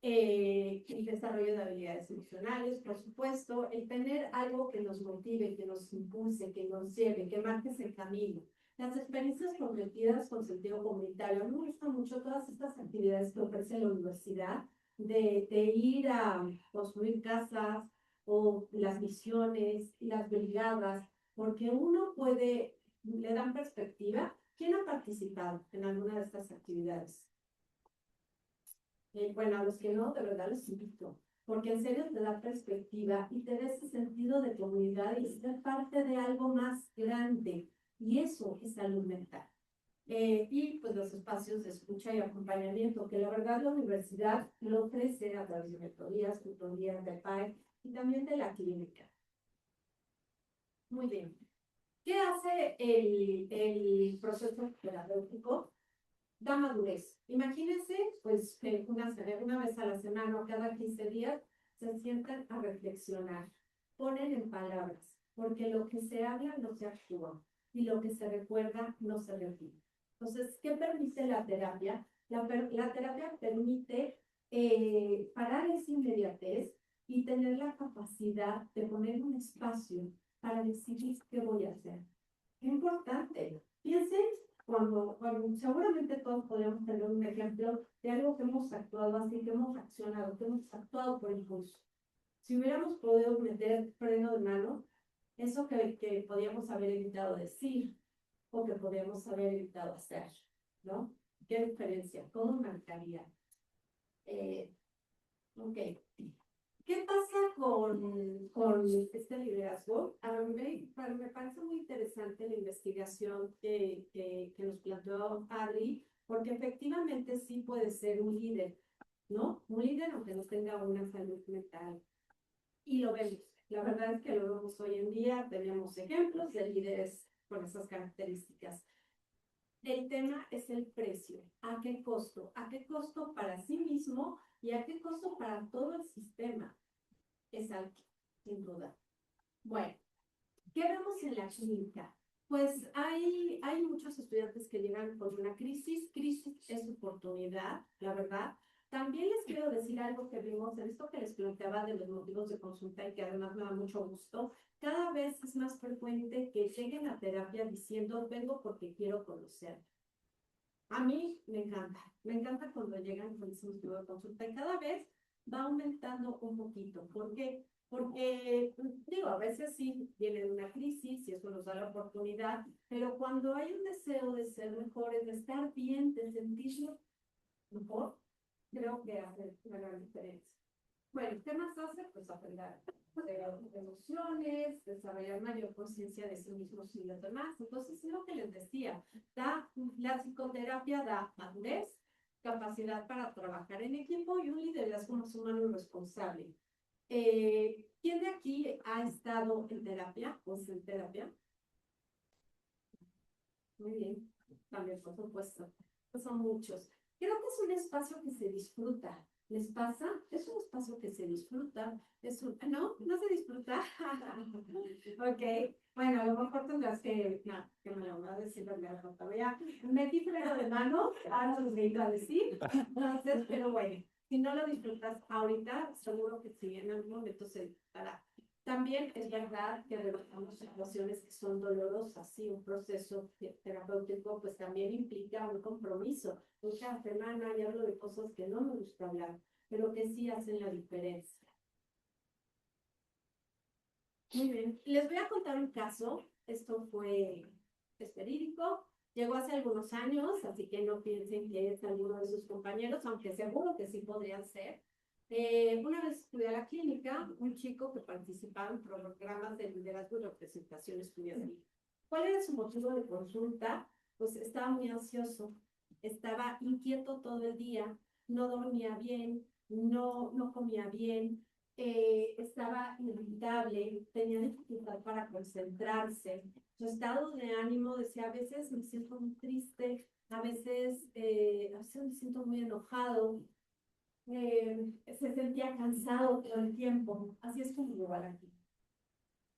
El desarrollo de habilidades emocionales, por supuesto, el tener algo que nos motive, que nos impulse, que nos lleve, que marque ese camino. Las experiencias comprometidas con sentido comunitario. A mí me gustan mucho todas estas actividades que ofrece la universidad, de ir a construir casas o las misiones, las brigadas, porque uno puede, le dan perspectiva. ¿Quién ha participado en alguna de estas actividades? Bueno, a los que no, de verdad los invito, porque en serio te da perspectiva y te da ese sentido de comunidad y ser parte de algo más grande. Y eso es salud mental. Y pues los espacios de escucha y acompañamiento, que la verdad la universidad lo ofrece a través de mentorías, tutorías de PAE y también de la clínica. Muy bien. ¿Qué hace el proceso terapéutico? Da madurez. Imagínense, pues, que una vez a la semana o cada 15 días se sientan a reflexionar, ponen en palabras, porque lo que se habla no se actúa y lo que se recuerda no se repite. Entonces, ¿qué permite la terapia? La terapia permite parar esa inmediatez y tener la capacidad de poner un espacio para decidir qué voy a hacer. Qué importante. Piensen cuando seguramente todos podríamos tener un ejemplo de algo que hemos actuado así, que hemos accionado, que hemos actuado por impulso. Si hubiéramos podido meter freno de mano, Eso que podíamos haber evitado decir o que podíamos haber evitado hacer, ¿no? ¿Qué diferencia? ¿Cómo marcaría? Ok. ¿Qué pasa con este liderazgo? A mí me parece muy interesante la investigación que nos planteó Adri, porque efectivamente sí puede ser un líder, ¿no? Un líder aunque no tenga una salud mental. Y lo vemos. La verdad es que lo vemos hoy en día, tenemos ejemplos de líderes con esas características. El tema es el precio. ¿A qué costo? ¿A qué costo para sí mismo y a qué costo para todo el sistema? Es alto, sin duda. Bueno, ¿qué vemos en la clínica? Pues hay muchos estudiantes que llegan con una crisis. Crisis es oportunidad, la verdad. También les quiero decir algo que vimos en esto que les planteaba de los motivos de consulta y que además me da mucho gusto. Cada vez es más frecuente que lleguen a terapia diciendo, vengo porque quiero conocer. A mí me encanta cuando llegan con ese motivo de consulta y cada vez va aumentando un poquito. ¿Por qué? Porque, digo, a veces sí viene una crisis y eso nos da la oportunidad, pero cuando hay un deseo de ser mejores, de estar bien, de sentirnos mejor, creo que hace una gran diferencia. Bueno, ¿qué más hace? Pues aprender emociones, desarrollar mayor conciencia de sí mismos y los demás. Entonces, es lo que les decía, la psicoterapia da madurez, capacidad para trabajar en equipo y un liderazgo más humano y responsable. ¿Quién de aquí ha estado en terapia? Pues en terapia. Muy bien, también por supuesto. Pues son muchos. Creo que es un espacio que se disfruta. ¿Les pasa? Es un espacio que se disfruta. ¿No? ¿No se disfruta? Ok. Bueno, a lo mejor tendrás que... No, que me lo voy a decir la verdad. Ya metí freno de mano, ahora los voy a decir. Entonces, pero bueno, si no lo disfrutas ahorita, seguro que sí, en algún momento se disfrutará. También es verdad que relatamos situaciones que son dolorosas, sí, un proceso terapéutico pues también implica un compromiso. Cada semana yo hablo de cosas que no me gusta hablar, pero que sí hacen la diferencia. Muy bien, les voy a contar un caso, esto es verídico, llegó hace algunos años, así que no piensen que es alguno de sus compañeros, aunque seguro que sí podrían ser. Una vez estudié a la clínica, un chico que participaba en programas de liderazgo y representación estudiantil. ¿Cuál era su motivo de consulta? Pues estaba muy ansioso, estaba inquieto todo el día, no dormía bien, no comía bien, estaba irritable, tenía dificultad para concentrarse. Su estado de ánimo decía, a veces me siento muy triste, a veces me siento muy enojado, se sentía cansado todo el tiempo. Así es como llegó aquí.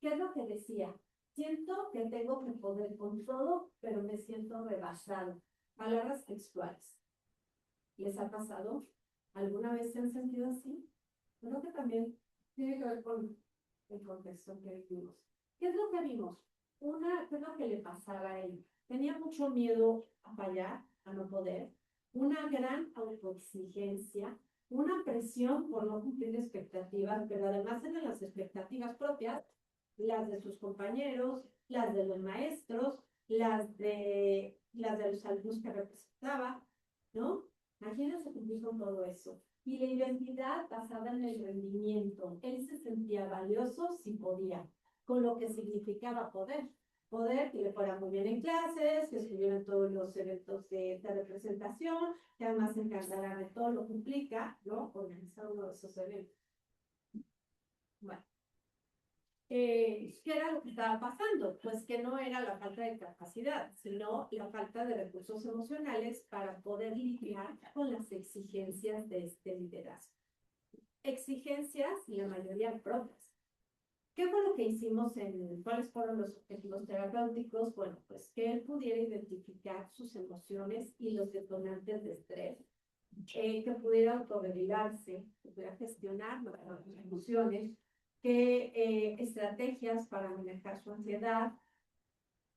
¿Qué es lo que decía? Siento que tengo que poder con todo, pero me siento rebasado. Palabras textuales. ¿Les ha pasado? ¿Alguna vez se han sentido así? Creo que también tiene que ver con el contexto que vivimos. ¿Qué es lo que vimos? ¿Qué es lo que le pasaba a él? Tenía mucho miedo a fallar, a no poder, una gran autoexigencia, una presión por no cumplir expectativas, pero además eran las expectativas propias, las de sus compañeros, las de los maestros, las de los alumnos que representaba, ¿no? Imagínense cumplir con todo eso. Y la identidad basada en el rendimiento. Él se sentía valioso si podía, con lo que significaba poder. Poder que le fuera muy bien en clases, que estuviera en todos los eventos de representación, que además se encargara de todo lo que implica, ¿no? Organizar uno de esos eventos. Bueno. ¿Qué era lo que estaba pasando? Pues que no era la falta de capacidad, sino la falta de recursos emocionales para poder lidiar con las exigencias de este liderazgo. Exigencias, la mayoría propias. ¿Qué fue lo que hicimos cuáles fueron los objetivos terapéuticos? Bueno, pues que él pudiera identificar sus emociones y los detonantes de estrés, que pudiera autorregularse, que pudiera gestionar sus emociones, estrategias para manejar su ansiedad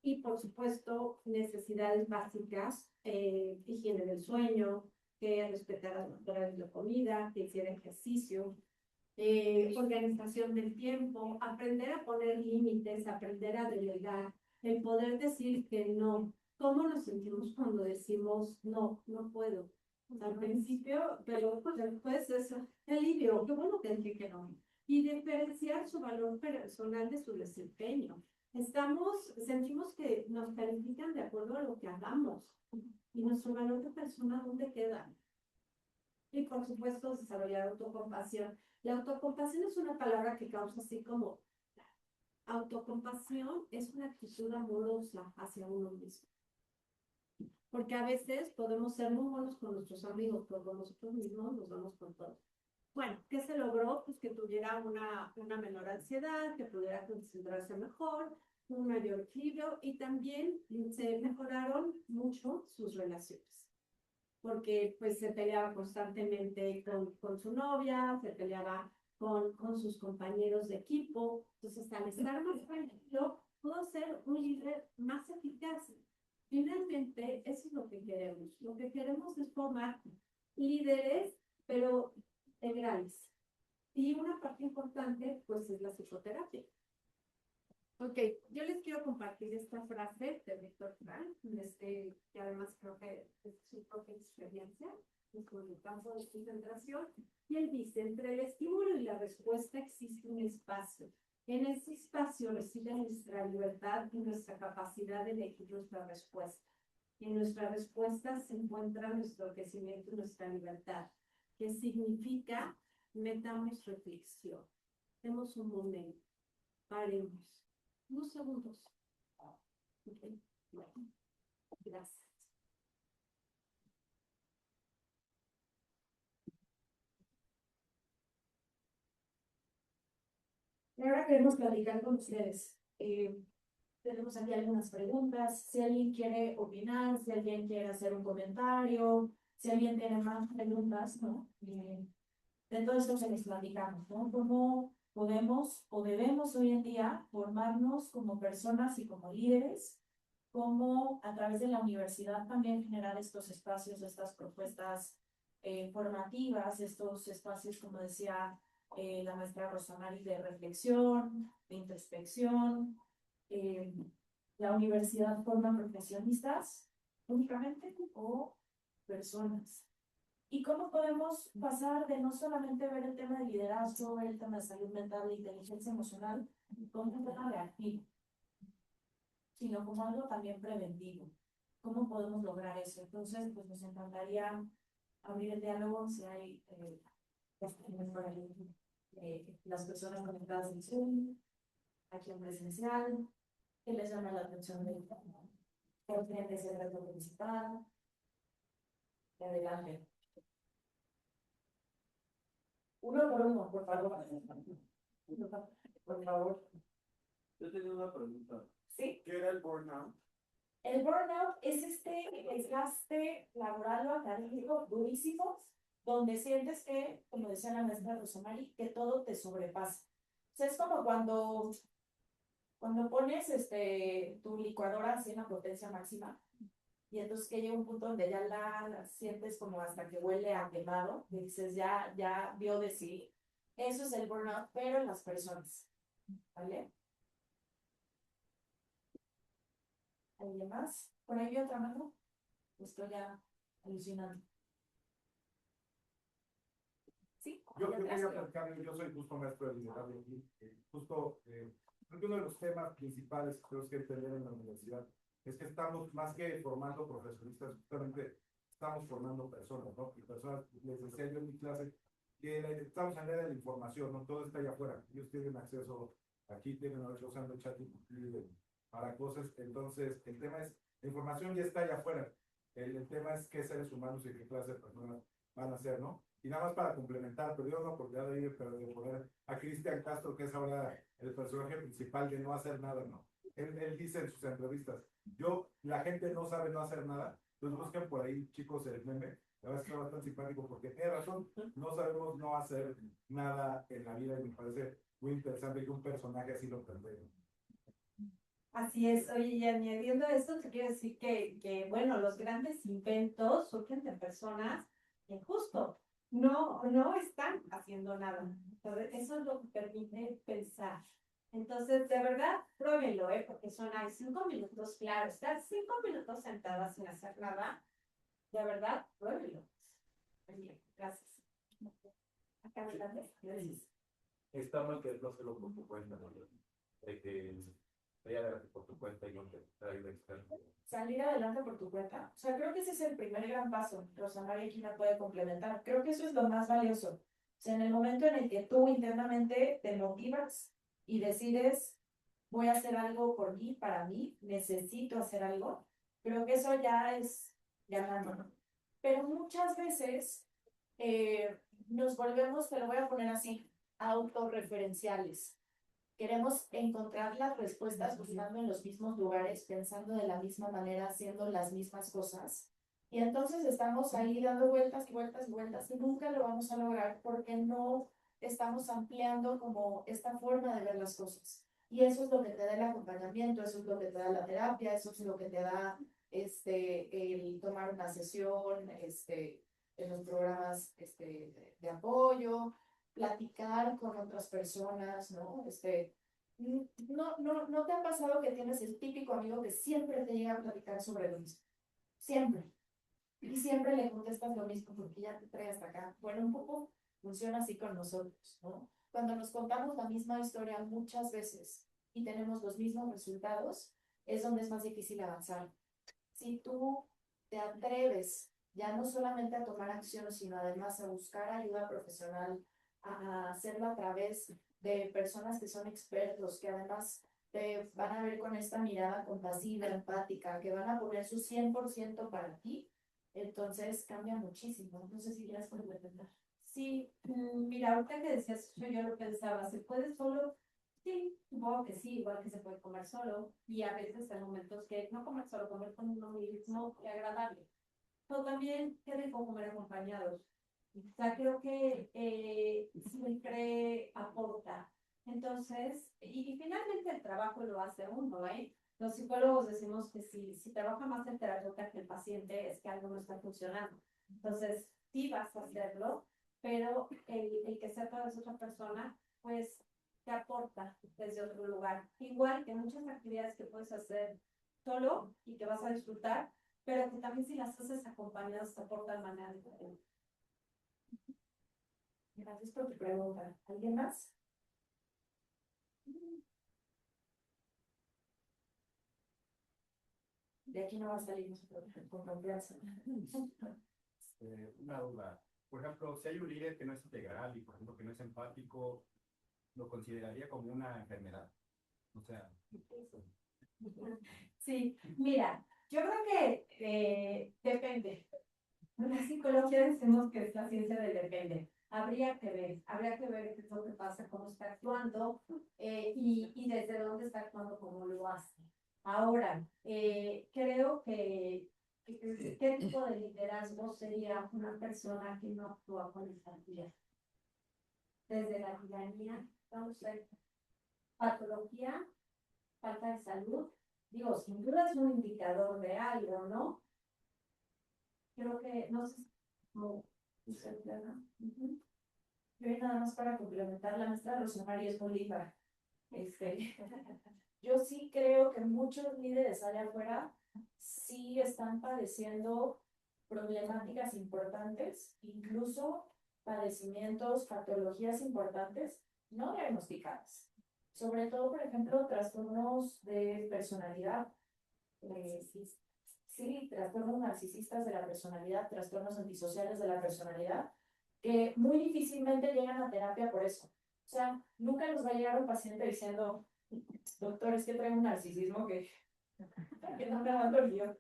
y, por supuesto, necesidades básicas, higiene del sueño, que respetara los horarios de comida, que hiciera ejercicio. organización del tiempo, aprender a poner límites, aprender a delegar, el poder decir que no. ¿Cómo nos sentimos cuando decimos no, no puedo? Al principio, pero pues, después es alivio, qué bueno que dije que no. Y diferenciar su valor personal de su desempeño. Sentimos que nos califican de acuerdo a lo que hagamos. Y nuestro valor de persona, ¿dónde queda? Y por supuesto, desarrollar autocompasión. La autocompasión es una palabra que causa así como autocompasión, es una actitud amorosa hacia uno mismo. Porque a veces podemos ser muy buenos con nuestros amigos, pero con nosotros mismos nos vamos con todo. Bueno, ¿qué se logró? Pues que tuviera una menor ansiedad, que pudiera concentrarse mejor, un mayor equilibrio y también se mejoraron mucho sus relaciones. Porque pues se peleaba constantemente con su novia, se peleaba con sus compañeros de equipo. Entonces, al estar más tranquilo, pudo ser un líder más eficaz. Finalmente, eso es lo que queremos. Lo que queremos es formar líderes, pero integrales. Y una parte importante, pues, es la psicoterapia. Ok, yo les quiero compartir esta frase de Víctor Frank, que además creo que es su propia experiencia, con el campo de concentración, y él dice, entre el estímulo y la respuesta existe un espacio. En ese espacio reside nuestra libertad y nuestra capacidad de elegir nuestra respuesta. En nuestra respuesta se encuentra nuestro crecimiento y nuestra libertad, que significa metamos reflexión. Demos un momento, paremos. Unos segundos. Okay. Bueno, gracias. Y ahora queremos platicar con ustedes. Tenemos aquí algunas preguntas. Si alguien quiere opinar, si alguien quiere hacer un comentario, si alguien tiene más preguntas, ¿no? De todo esto se les platicamos, ¿no? ¿Cómo podemos o debemos hoy en día formarnos como personas y como líderes? ¿Cómo a través de la universidad también generar estos espacios, estas propuestas formativas, estos espacios, como decía la maestra Rosamari, de reflexión, de introspección? Eh, ¿La universidad forma profesionistas únicamente o personas? ¿Y cómo podemos pasar de no solamente ver el tema de liderazgo, ver el tema de salud mental, de inteligencia emocional, como un tema reactivo, sino como algo también preventivo? ¿Cómo podemos lograr eso? Entonces, pues nos encantaría abrir el diálogo si hay por ahí, las personas conectadas en Zoom, aquí en presencial, que les llama la atención de por tiene que ser el reto principal. Adelante. Uno por uno, por favor. Por favor. Yo tenía una pregunta. Sí. ¿Qué era el burnout? El burnout es este desgaste laboral o académico durísimo, donde sientes que, como decía la maestra Rosamari, que todo te sobrepasa. O sea, es como cuando pones tu licuadora así en la potencia máxima, y entonces que llega un punto donde ya la sientes como hasta que huele a quemado, y dices, ya vio de sí. Eso es el burnout, pero en las personas, ¿vale? ¿Alguien más? ¿Por ahí vi otra mano? Estoy ya alucinando. ¿Sí? Yo quería platicar, yo soy justo maestro de liderazgo aquí, creo que uno de los temas principales que tenemos que entender en la universidad es que estamos, más que formando profesionistas, justamente estamos formando personas, ¿no? Y personas, les decía yo en mi clase, que estamos en la era de la información, ¿no? Todo está allá afuera, ellos tienen acceso, aquí tienen, ahora usando chat para cosas, entonces el tema es, la información ya está allá afuera, el tema es qué seres humanos y qué clase de personas van a ser, ¿no? Y nada más para complementar, pero yo una oportunidad de ir, pero de poner a Cristian Castro, que es ahora el personaje principal de no hacer nada, ¿no? Él dice en sus entrevistas, la gente no sabe no hacer nada, entonces busquen por ahí, chicos, el meme, la verdad es que es bastante simpático porque tiene razón, no sabemos no hacer nada en la vida y me parece muy interesante que un personaje así lo plantea. Así es, oye, y añadiendo esto, te quiero decir bueno, los grandes inventos surgen de personas que justo no están haciendo nada. Entonces, eso es lo que permite pensar. Entonces, de verdad, pruébenlo, porque son ahí 5 minutos, claro, estar 5 minutos sentadas sin hacer nada, de verdad, pruébenlo. Bien, gracias. Acá adelante, gracias. Está mal que no hacerlo por tu cuenta, ¿no? De que vaya por tu cuenta y no te traiga externo. Salir adelante por tu cuenta. O sea, creo que ese es el primer gran paso. Rosa María aquí me puede complementar. Creo que eso es lo más valioso. O sea, en el momento en el que tú internamente te motivas y decides, voy a hacer algo por mí, para mí, necesito hacer algo, creo que eso ya es ganando. Pero muchas veces nos volvemos, te lo voy a poner así, autorreferenciales. Queremos encontrar las respuestas buscando en los mismos lugares, pensando de la misma manera, haciendo las mismas cosas. Y entonces estamos ahí dando vueltas y vueltas y vueltas y nunca lo vamos a lograr porque no estamos ampliando como esta forma de ver las cosas. Y eso es lo que te da el acompañamiento, eso es lo que te da la terapia, eso es lo que te da el tomar una sesión, en los programas de apoyo, platicar con otras personas, ¿no? No te ha pasado que tienes el típico amigo que siempre te llega a platicar sobre lo mismo, siempre, y siempre le contestas lo mismo porque ya te trae hasta acá. Bueno, un poco funciona así con nosotros, ¿no? Cuando nos contamos la misma historia muchas veces y tenemos los mismos resultados, es donde es más difícil avanzar. Si tú te atreves ya no solamente a tomar acción, sino además a buscar ayuda profesional, a hacerlo a través de personas que son expertos, que además te van a ver con esta mirada compasiva, empática, que van a poner su 100% para ti, entonces cambia muchísimo. No sé si quieres complementar. Sí, mira, ahorita que decías eso, yo lo pensaba, ¿se puede solo? Sí, supongo que sí, igual que se puede comer solo, y a veces hay momentos que no comer solo, comer con uno mismo es agradable. Pero también qué rico comer acompañados. O sea, creo que siempre aporta. Entonces, y finalmente el trabajo lo hace uno, ¿eh? Los psicólogos decimos que si trabaja más el terapeuta que el paciente es que algo no está funcionando. Entonces, sí vas a hacerlo, pero el que sepas otra persona, pues te aporta desde otro lugar. Igual que muchas actividades que puedes hacer solo y que vas a disfrutar, pero que también si las haces acompañadas te aportan de manera diferente. Gracias por tu pregunta. ¿Alguien más? De aquí no va a salir nosotros con confianza. Una duda. Por ejemplo, si hay un líder que no es integral y, por ejemplo, que no es empático, lo consideraría como una enfermedad. O sea, Sí, mira, yo creo que depende. En la psicología decimos que es la ciencia del depende. Habría que ver qué es lo que pasa, cómo está actuando y desde dónde está actuando, cómo lo hace. Ahora, creo que qué tipo de liderazgo sería una persona que no actúa con empatía. Desde la tiranía, vamos a ver, patología, falta de salud, digo, sin duda es un indicador de algo, ¿no? Creo que, no sé cómo usted, ¿no? Yo nada más para complementar, la maestra Rosa María es Bolívar. Este, yo sí creo que muchos líderes allá afuera sí están padeciendo problemáticas importantes, incluso padecimientos, patologías importantes no diagnosticadas. Sobre todo, por ejemplo, trastornos de personalidad, sí, trastornos narcisistas de la personalidad, trastornos antisociales de la personalidad, que muy difícilmente llegan a terapia por eso. O sea, nunca nos va a llegar un paciente diciendo, doctor, es que traigo un narcisismo que no me aguanto el guión.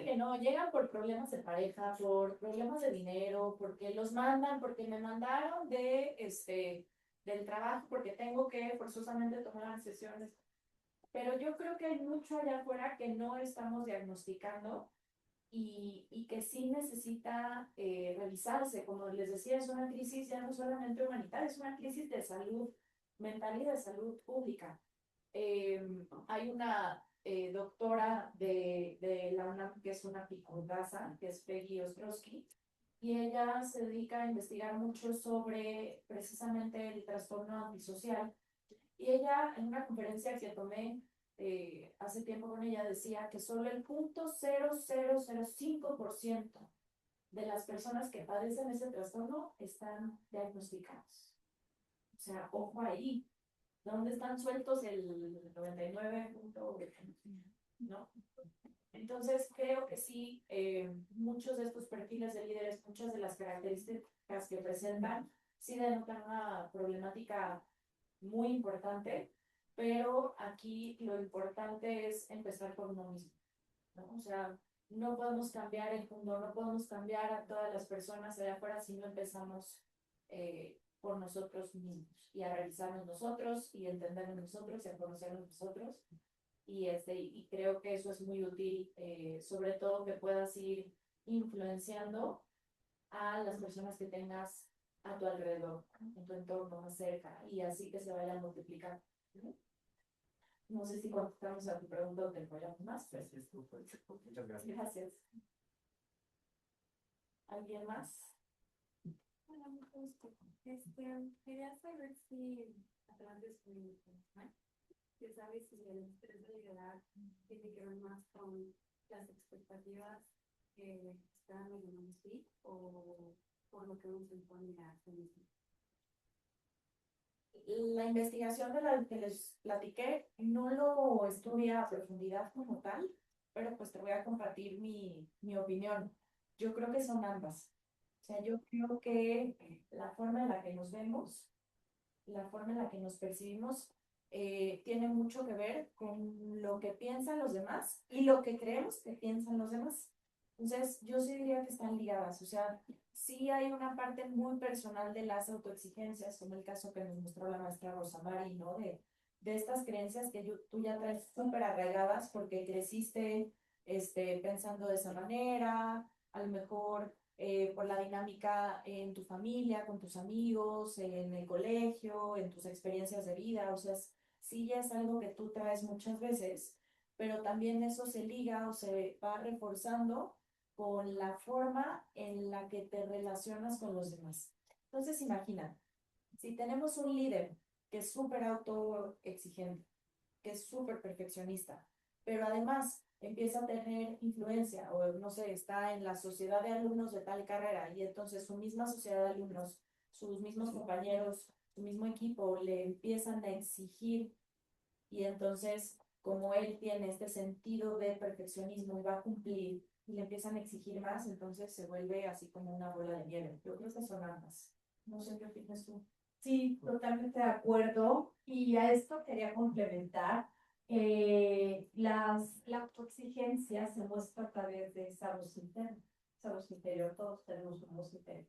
Que no, llegan por problemas de pareja, por problemas de dinero, porque los mandan, porque me mandaron del trabajo, porque tengo que forzosamente tomar sesiones. Pero yo creo que hay mucho allá afuera que no estamos diagnosticando y que sí necesita revisarse. Como les decía, es una crisis ya no solamente humanitaria, es una crisis de salud mental y de salud pública. Hay una doctora de la UNAM que es una picurdaza, que es Peggy Ostrowski, y ella se dedica a investigar mucho sobre precisamente el trastorno antisocial. Y ella, en una conferencia que tomé hace tiempo con ella, decía que solo el 0.0005% de las personas que padecen ese trastorno están diagnosticados. O sea, ojo ahí, ¿dónde están sueltos el 99 punto, ¿no? Entonces, creo que sí, muchos de estos perfiles de líderes, muchas de las características que presentan, sí denotan una problemática muy importante, pero aquí lo importante es empezar por uno mismo, ¿no? O sea, no podemos cambiar el mundo, no podemos cambiar a todas las personas allá afuera si no empezamos por nosotros mismos y a realizarnos nosotros y entendernos nosotros y a conocernos nosotros. Y creo que eso es muy útil, sobre todo que puedas ir influenciando a las personas que tengas a tu alrededor, en tu entorno más cerca, y así que se vayan multiplicando. No sé si contestamos a tu pregunta o te apoyamos más. Muchas gracias. Gracias. ¿Alguien más? Hola, mucho gusto. Quería saber si a través de su informe, que sabes si el estrés de liderar tiene que ver más con las expectativas que están en sí o por lo que uno se impone a sí mismo. La investigación de la que les platiqué no lo estudié a profundidad como tal, pero pues te voy a compartir mi opinión. Yo creo que son ambas. O sea, yo creo que la forma en la que nos vemos, la forma en la que nos percibimos, tiene mucho que ver con lo que piensan los demás y lo que creemos que piensan los demás. Entonces, yo sí diría que están ligadas. O sea, sí hay una parte muy personal de las autoexigencias, como el caso que nos mostró la maestra Rosa Mari, ¿no? De estas creencias que tú ya traes súper arraigadas porque creciste pensando de esa manera, a lo mejor por la dinámica en tu familia, con tus amigos, en el colegio, en tus experiencias de vida. O sea, sí ya es algo que tú traes muchas veces, pero también eso se liga o se va reforzando con la forma en la que te relacionas con los demás. Entonces, imagina, si tenemos un líder que es súper autoexigente, que es súper perfeccionista, pero además empieza a tener influencia o no sé, está en la sociedad de alumnos de tal carrera y entonces su misma sociedad de alumnos, sus mismos compañeros, su mismo equipo le empiezan a exigir y entonces como él tiene este sentido de perfeccionismo y va a cumplir y le empiezan a exigir más, entonces se vuelve así como una bola de nieve. Yo creo que son ambas. No sé qué opinas tú. Sí, totalmente de acuerdo. Y a esto quería complementar. La autoexigencia se muestra a través de esa voz interna. Esa voz interior, todos tenemos una voz interior.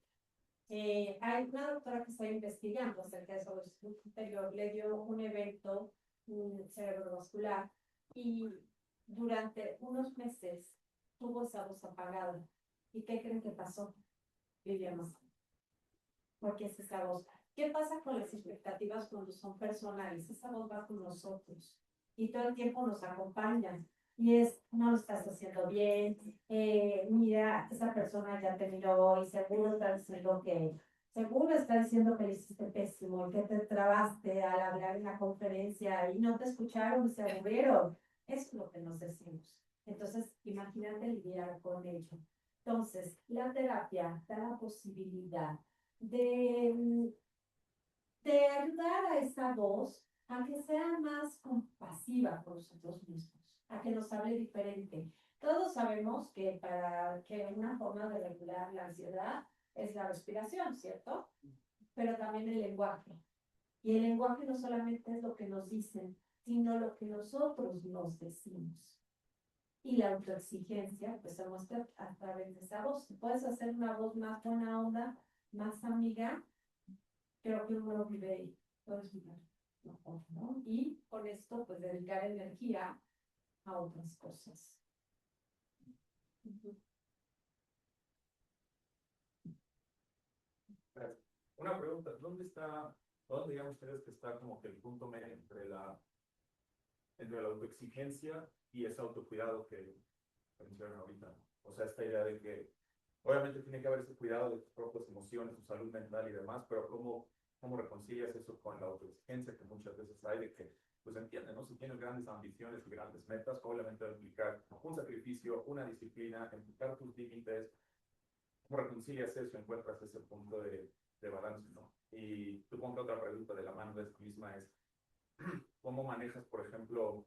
Hay una doctora que está investigando acerca de esa voz interior, le dio un evento cerebrovascular y durante unos meses tuvo esa voz apagada. ¿Y qué creen que pasó? Vivía más porque es esa voz. ¿Qué pasa con las expectativas cuando son personales? Esa voz va con nosotros y todo el tiempo nos acompaña. Y es, no lo estás haciendo bien, mira, esa persona ya te miró y seguro está diciendo que le hiciste pésimo, que te trabaste al hablar en la conferencia y no te escucharon y se aburrieron. Eso es lo que nos decimos. Entonces, imagínate lidiar con ello. Entonces, la terapia da la posibilidad de, de ayudar a esa voz a que sea más compasiva con nosotros mismos, a que nos hable diferente. Todos sabemos que para que una forma de regular la ansiedad es la respiración, ¿cierto? Pero también el lenguaje. Y el lenguaje no solamente es lo que nos dicen, sino lo que nosotros nos decimos. Y la autoexigencia, pues se muestra a través de esa voz. Puedes hacer una voz más buena onda, más amiga, creo que uno lo vive puedes vivir mejor, ¿no? Y con esto, pues dedicar energía a otras cosas. Gracias. Una pregunta, ¿dónde digamos ustedes que está como que el punto medio entre la autoexigencia y ese autocuidado que mencionan ahorita? O sea, esta idea de que Obviamente tiene que haber ese cuidado de tus propias emociones, tu salud mental y demás, pero ¿cómo reconcilias eso con la autoexigencia que muchas veces hay de que, pues entiende, ¿no? Si tienes grandes ambiciones y grandes metas, obviamente va a implicar un sacrificio, una disciplina, implicar tus límites. ¿Cómo reconcilias eso? Encuentras ese punto de balance, ¿no? Y supongo que otra pregunta de la mano de esta misma es, ¿cómo manejas, por ejemplo,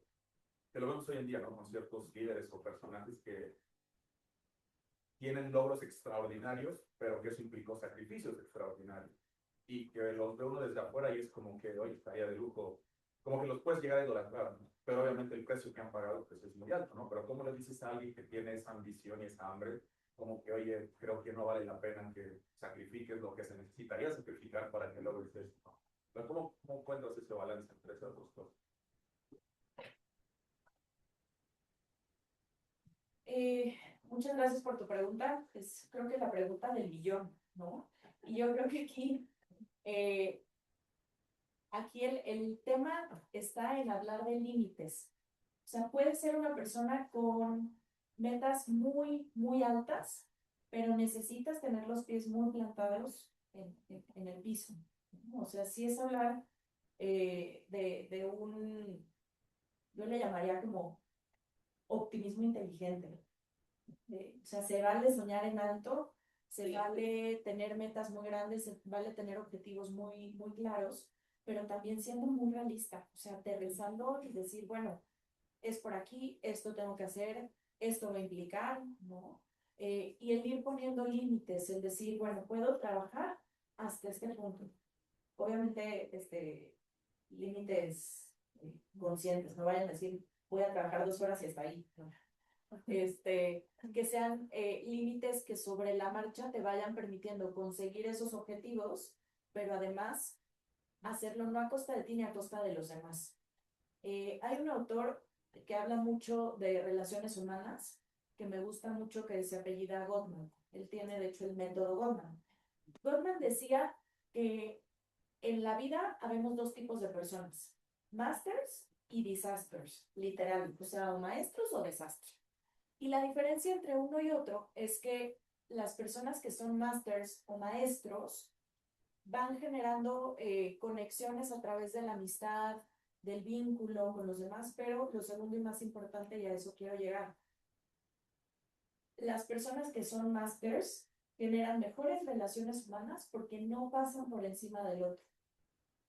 que lo vemos hoy en día, ¿no? Con ciertos líderes o personajes que tienen logros extraordinarios, pero que eso implicó sacrificios extraordinarios. Y que los ve uno desde afuera y es como que, oye, estaría de lujo, como que los puedes llegar a idolatrar, ¿no? Pero obviamente el precio que han pagado pues, es muy alto, ¿no? Pero ¿cómo le dices a alguien que tiene esa ambición y esa hambre, como que, oye, creo que no vale la pena que sacrifiques lo que se necesitaría sacrificar para que logres esto, ¿no? Pero ¿cómo encuentras ese balance entre esas dos cosas? Muchas gracias por tu pregunta. Es creo que la pregunta del millón, ¿no? Y yo creo que eh, aquí el tema está en hablar de límites. O sea, puede ser una persona con metas muy altas, pero necesitas tener los pies muy plantados en el piso, ¿no? O sea, sí es hablar de un, yo le llamaría como optimismo inteligente. O sea, se vale soñar en alto, se vale tener metas muy grandes, se vale tener objetivos muy claros, pero también siendo muy realista, o sea, aterrizando y decir, bueno, es por aquí, esto tengo que hacer, esto va a implicar, ¿no? Y el ir poniendo límites, el decir, bueno, puedo trabajar hasta este punto. Obviamente, límites conscientes, no vayan a decir, voy a trabajar 2 horas y hasta ahí, ¿no? Que sean límites que sobre la marcha te vayan permitiendo conseguir esos objetivos, pero además hacerlo no a costa de ti ni a costa de los demás. Hay un autor que habla mucho de relaciones humanas, que me gusta mucho, que se apellida Gottman. Él tiene, de hecho, el método Gottman. Gottman decía que en la vida habemos 2 tipos de personas, masters y disasters, literal, o sea, o maestros o desastres. Y la diferencia entre uno y otro es que las personas que son masters o maestros van generando conexiones a través de la amistad, del vínculo con los demás, pero lo segundo y más importante, y a eso quiero llegar, las personas que son masters generan mejores relaciones humanas porque no pasan por encima del otro,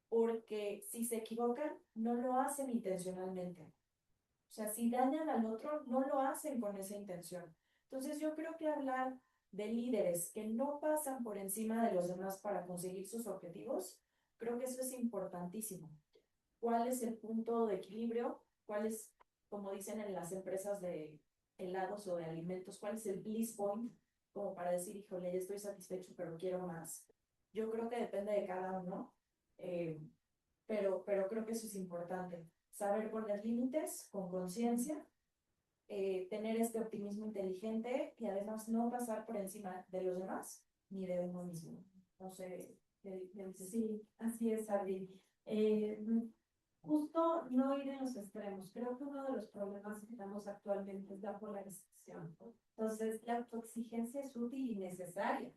porque si se equivocan, no lo hacen intencionalmente. O sea, si dañan al otro, no lo hacen con esa intención. Entonces yo creo que hablar de líderes que no pasan por encima de los demás para conseguir sus objetivos, creo que eso es importantísimo. ¿Cuál es el punto de equilibrio? ¿Cuál es, como dicen en las empresas de helados o de alimentos, cuál es el bliss point? Como para decir, híjole, ya estoy satisfecho, pero quiero más. Yo creo que depende de cada uno. Eh, pero creo que eso es importante. Saber poner límites con conciencia, tener este optimismo inteligente y además no pasar por encima de los demás ni de uno mismo. No sé, Sí, así es, Abril. Justo no ir en los extremos. Creo que uno de los problemas que tenemos actualmente es la polarización. Entonces, la autoexigencia es útil y necesaria.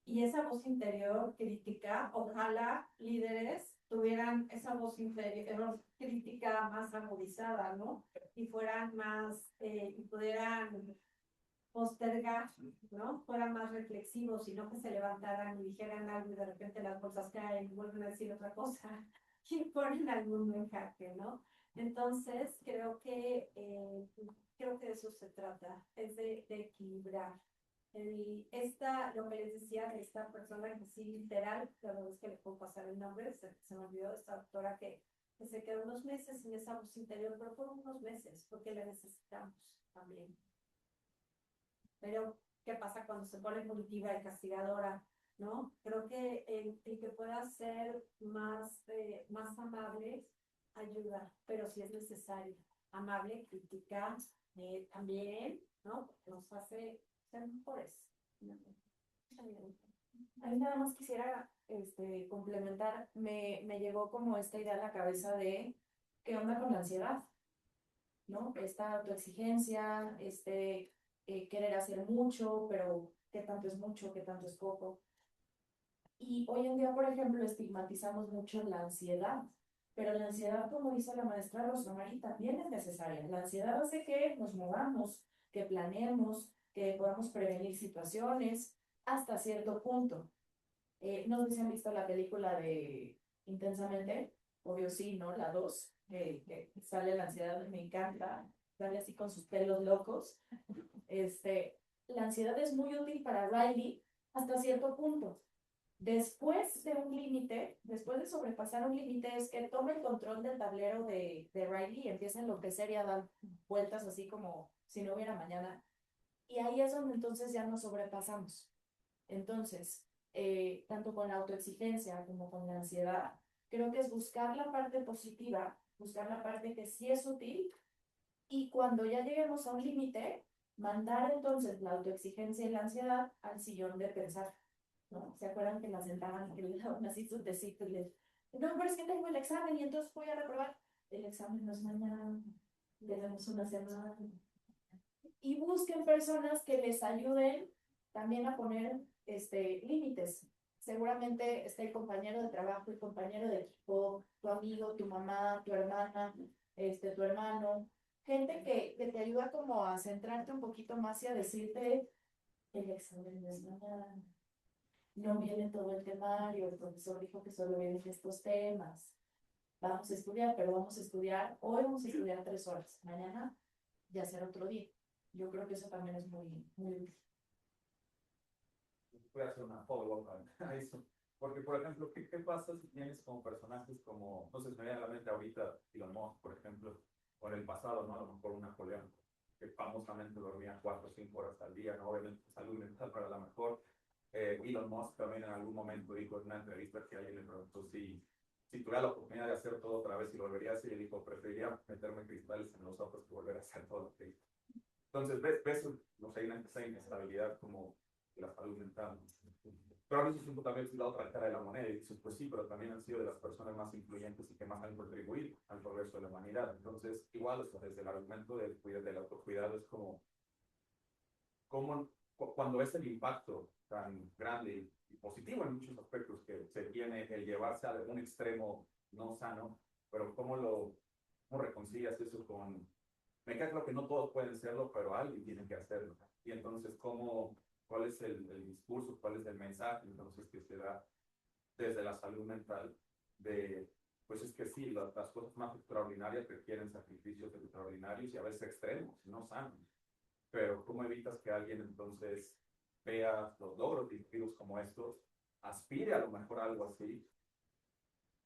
Y esa voz interior crítica, ojalá líderes tuvieran esa voz interior crítica más agudizada, ¿no? Y fueran más, y pudieran postergar, ¿no? Fueran más reflexivos y no que se levantaran y dijeran algo y de repente las bolsas caen y vuelven a decir otra cosa y ponen al mundo en jaque, ¿no? Entonces, creo que de eso se trata, es de equilibrar. Lo que les decía de esta persona que sí, literal, la verdad es que le puedo pasar el nombre, se me olvidó, esta doctora que se quedó unos meses en esa voz interior, pero fueron unos meses, porque la necesitamos también. Pero, ¿qué pasa cuando se pone punitiva y castigadora? ¿No? Creo que el que pueda ser más amable ayuda, pero si es necesario. Amable, criticar también, ¿no? Nos hace ser mejores. a mí nada más quisiera complementar, me llegó como esta idea a la cabeza de qué onda con la ansiedad, ¿no? Esta autoexigencia, querer hacer mucho, pero qué tanto es mucho, qué tanto es poco. Y hoy en día, por ejemplo, estigmatizamos mucho la ansiedad, pero la ansiedad, como dice la maestra Rosamari, también es necesaria. La ansiedad hace que nos movamos, que planeemos, que podamos prevenir situaciones hasta cierto punto. No sé si han visto la película de Intensamente, obvio sí, ¿no? La 2 que sale la ansiedad, me encanta, sale así con sus pelos locos. La ansiedad es muy útil para Riley hasta cierto punto. Después de un límite, después de sobrepasar un límite, es que toma el control del tablero de Riley y empieza a enloquecer y a dar vueltas así como si no hubiera mañana. Y ahí es donde entonces ya nos sobrepasamos. Entonces, tanto con la autoexigencia como con la ansiedad, creo que es buscar la parte positiva, buscar la parte que sí es útil y cuando ya lleguemos a un límite, mandar entonces la autoexigencia y la ansiedad al sillón de pensar, ¿no? ¿Se acuerdan que la sentaban y que le daban así sus tecitos y les, no, pero es que tengo el examen y entonces voy a reprobar? El examen no es mañana, le damos una semana. Y busquen personas que les ayuden también a poner límites. Seguramente está el compañero de trabajo, el compañero de equipo, tu amigo, tu mamá, tu hermana, tu hermano, gente que te ayuda como a centrarte un poquito más y a decirte, el examen no es nada, no viene todo el temario, el profesor dijo que solo vienen estos temas, vamos a estudiar, pero vamos a estudiar, hoy vamos a estudiar 3 horas, mañana ya será otro día. Yo creo que eso también es muy, muy útil. Voy a hacer una follow-up a eso. Porque, por ejemplo, ¿qué pasa si tienes como personajes como, no sé, me viene a la mente ahorita Elon Musk, por ejemplo, o en el pasado, ¿no? A lo mejor un Napoleón, que famosamente dormía 4 o 5 horas al día, ¿no? Obviamente salud mental para la mejor. Elon Musk también en algún momento dijo en una entrevista que alguien le preguntó si tuviera la oportunidad de hacer todo otra vez y lo volvería a hacer, y dijo, preferiría meterme cristales en los ojos que volver a hacer todo lo que hizo. Entonces, ves no sé, esa inestabilidad como la salud mental. Pero al mismo tiempo también es la otra cara de la moneda y dices, pues sí, pero también han sido de las personas más influyentes y que más han contribuido al progreso de la humanidad. Entonces, igual, o sea, desde el argumento del autocuidado es como cuando ves el impacto tan grande y positivo en muchos aspectos que se tiene el llevarse a un extremo no sano, pero cómo reconcilias eso con... Me queda claro que no todos pueden serlo, pero alguien tiene que hacerlo. Y entonces, ¿cuál es el discurso, cuál es el mensaje entonces que se da desde la salud mental de, pues es que sí, las cosas más extraordinarias requieren sacrificios extraordinarios y a veces extremos, no sanos. Pero ¿cómo evitas que alguien entonces vea los logros de individuos como estos, aspire a lo mejor a algo así,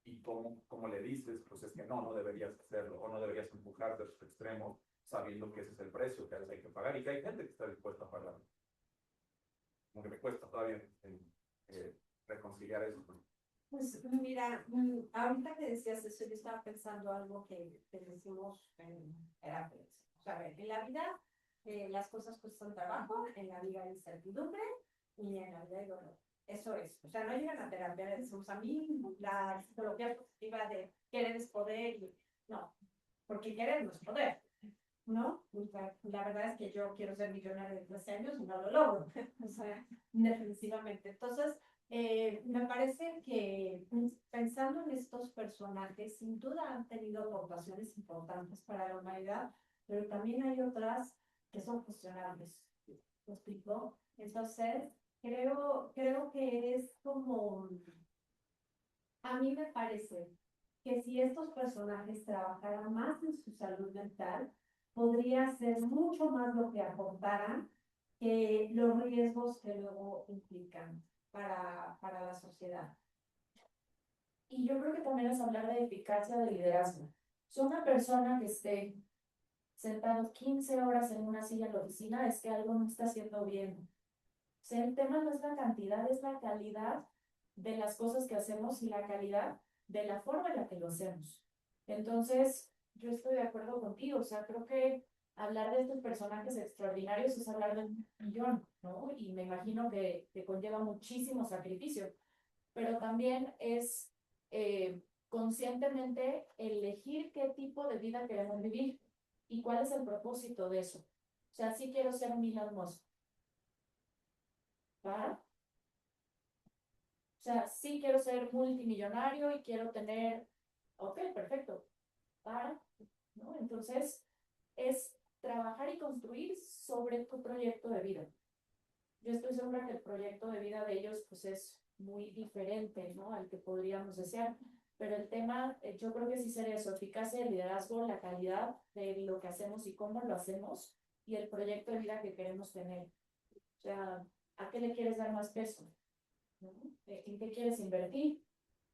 y cómo le dices, pues es que no deberías hacerlo, o no deberías empujarte a esos extremos, sabiendo que ese es el precio que hay que pagar y que hay gente que está dispuesta a pagar? Como que me cuesta todavía reconciliar eso. Pues mira, ahorita que decías eso, yo estaba pensando algo que decimos en terapia. O sea, en la vida las cosas cuestan trabajo, en la vida hay incertidumbre y en la vida hay dolor. Eso es. O sea, no llegan a terapia, le decimos a mí, la psicología positiva de querer es poder, y no, porque querer no es poder, ¿no? La verdad es que yo quiero ser millonaria de 13 años y no lo logro, o sea, definitivamente. Entonces, me parece que pensando en estos personajes, sin duda han tenido aportaciones importantes para la humanidad, pero también hay otras que son cuestionables. ¿Me explico? Entonces, creo que es como, a mí me parece que si estos personajes trabajaran más en su salud mental, podría ser mucho más lo que aportaran que los riesgos que luego implican para la sociedad. Y yo creo que también es hablar de eficacia de liderazgo. Si una persona que esté sentado 15 horas en una silla en la oficina, es que algo no está haciendo bien. O sea, el tema no es la cantidad, es la calidad de las cosas que hacemos y la calidad de la forma en la que lo hacemos. Entonces, yo estoy de acuerdo contigo, o sea, creo que hablar de estos personajes extraordinarios es hablar de un millón, ¿no? Y me imagino que conlleva muchísimo sacrificio, pero también es conscientemente elegir qué tipo de vida queremos vivir y cuál es el propósito de eso. O sea, sí quiero ser un Elon Musk, para. O sea, sí quiero ser multimillonario y quiero tener, ok, perfecto, para, ¿no? Entonces, es trabajar y construir sobre tu proyecto de vida. Yo estoy segura que el proyecto de vida de ellos, pues, es muy diferente, ¿no? Al que podríamos desear. Pero el tema, yo creo que sí sería eso, eficacia del liderazgo, la calidad de lo que hacemos y cómo lo hacemos, y el proyecto de vida que queremos tener. O sea, ¿a qué le quieres dar más peso? ¿No? ¿En qué quieres invertir?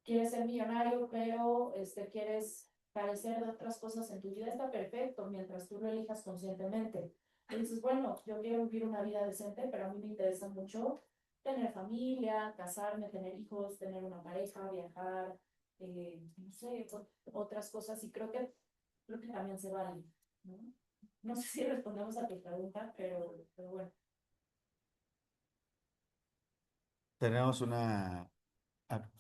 ¿Quieres ser millonario, pero quieres carecer de otras cosas en tu vida? Está perfecto, mientras tú lo elijas conscientemente. Y dices, bueno, yo quiero vivir una vida decente, pero a mí me interesa mucho tener familia, casarme, tener hijos, tener una pareja, viajar, no sé, otras cosas. Y creo que también se vale, ¿no? No sé si respondemos a tu pregunta, pero bueno. Tenemos una... ah,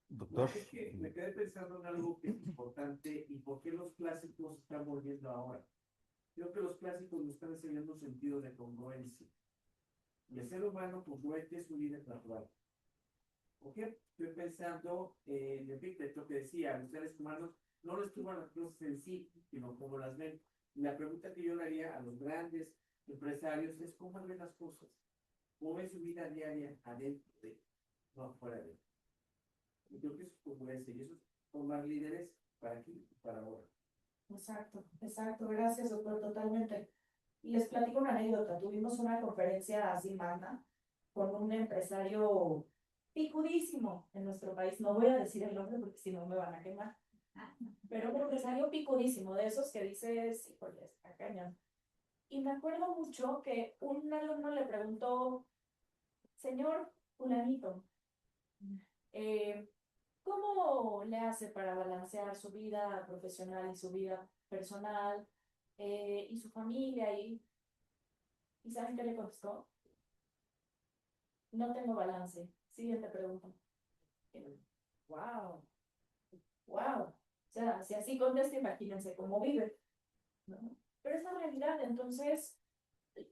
doctor. Es que me quedé pensando en algo que es importante y por qué los clásicos se están volviendo ahora. Creo que los clásicos nos están enseñando un sentido de congruencia. Y el ser humano congruente es su vida natural. ¿Ok? Estoy pensando en Epicteto que decía, los seres humanos no les toman las cosas en sí, sino como las ven. Y la pregunta que yo le haría a los grandes empresarios es cómo ven las cosas, cómo ven su vida diaria adentro de, no afuera de. Y creo que eso es congruencia y eso es formar líderes para aquí y para ahora. Exacto, exacto. Gracias, doctor, totalmente. Y les platico una anécdota. Tuvimos una conferencia así magna con un empresario picudísimo en nuestro país. No voy a decir el nombre porque si no me van a quemar. Pero un empresario picudísimo, de esos que dices, híjole, está cañón. Y me acuerdo mucho que un alumno le preguntó, señor fulanito, ¿cómo le hace para balancear su vida profesional y su vida personal y su familia? ¿Y saben qué le contestó? No tengo balance. Siguiente pregunta. Wow, wow. O sea, si así contesta, imagínense cómo vive, ¿no? Pero es la realidad. Entonces,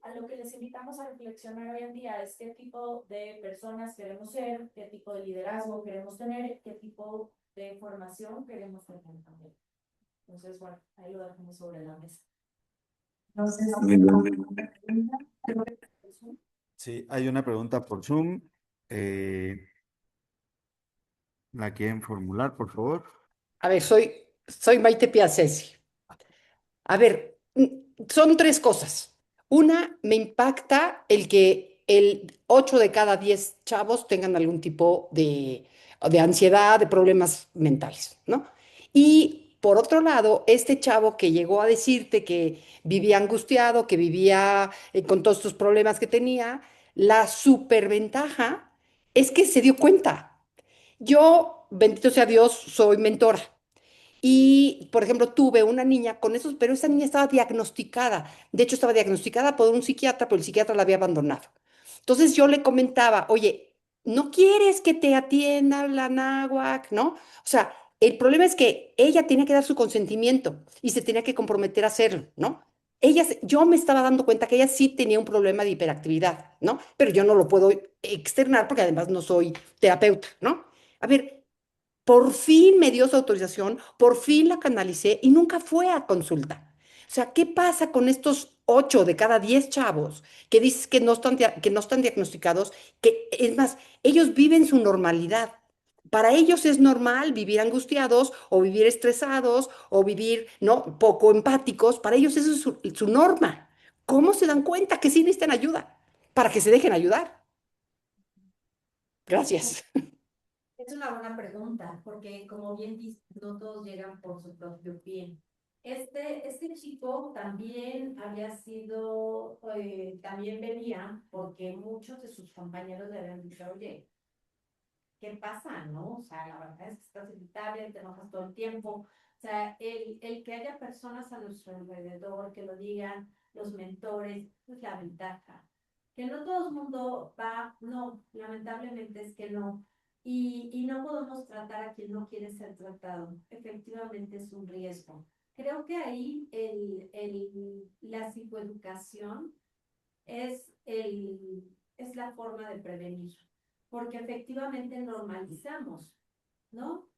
a lo que les invitamos a reflexionar hoy en día es qué tipo de personas queremos ser, qué tipo de liderazgo queremos tener, qué tipo de formación queremos tener también. Entonces, bueno, ahí lo dejamos sobre la mesa. Entonces, Sí, hay una pregunta por Zoom. Eh, ¿La quieren formular, por favor? A ver, soy Maite Piazzesi. A ver, son tres cosas. Una, me impacta el que el 8 de cada 10 chavos tengan algún tipo de ansiedad, de problemas mentales, ¿no? Y por otro lado, este chavo que llegó a decirte que vivía angustiado, que vivía con todos estos problemas que tenía, la superventaja es que se dio cuenta. Yo, bendito sea Dios, soy mentora. Y, por ejemplo, tuve una niña con esos, pero esa niña estaba diagnosticada. De hecho, estaba diagnosticada por un psiquiatra, pero el psiquiatra la había abandonado. Entonces yo le comentaba, oye, ¿no quieres que te atienda la náhuac? ¿No? O sea, el problema es que ella tenía que dar su consentimiento y se tenía que comprometer a hacerlo, ¿no? Yo me estaba dando cuenta que ella sí tenía un problema de hiperactividad, ¿no? Pero yo no lo puedo externar porque además no soy terapeuta, ¿no? A ver, por fin me dio su autorización, por fin la canalicé y nunca fue a consulta. O sea, ¿qué pasa con estos 8 de cada 10 chavos que dices que no están diagnosticados? Que es más, ellos viven su normalidad. Para ellos es normal vivir angustiados o vivir estresados o vivir, ¿no?, poco empáticos. Para ellos eso es su norma. ¿Cómo se dan cuenta que sí necesitan ayuda? Para que se dejen ayudar. Gracias. Es una buena pregunta, porque como bien dices, no todos llegan por su propio pie. Este chico también había sido, también venía porque muchos de sus compañeros le habían dicho, oye, ¿qué pasa, no? O sea, la verdad es que estás irritable, te enojas todo el tiempo. O sea, el que haya personas a nuestro alrededor que lo digan, los mentores, es la ventaja. Que no todo el mundo va, no, lamentablemente es que no. Y no podemos tratar a quien no quiere ser tratado. Efectivamente es un riesgo. Creo que ahí la psicoeducación es es la forma de prevenir, porque efectivamente normalizamos, ¿no?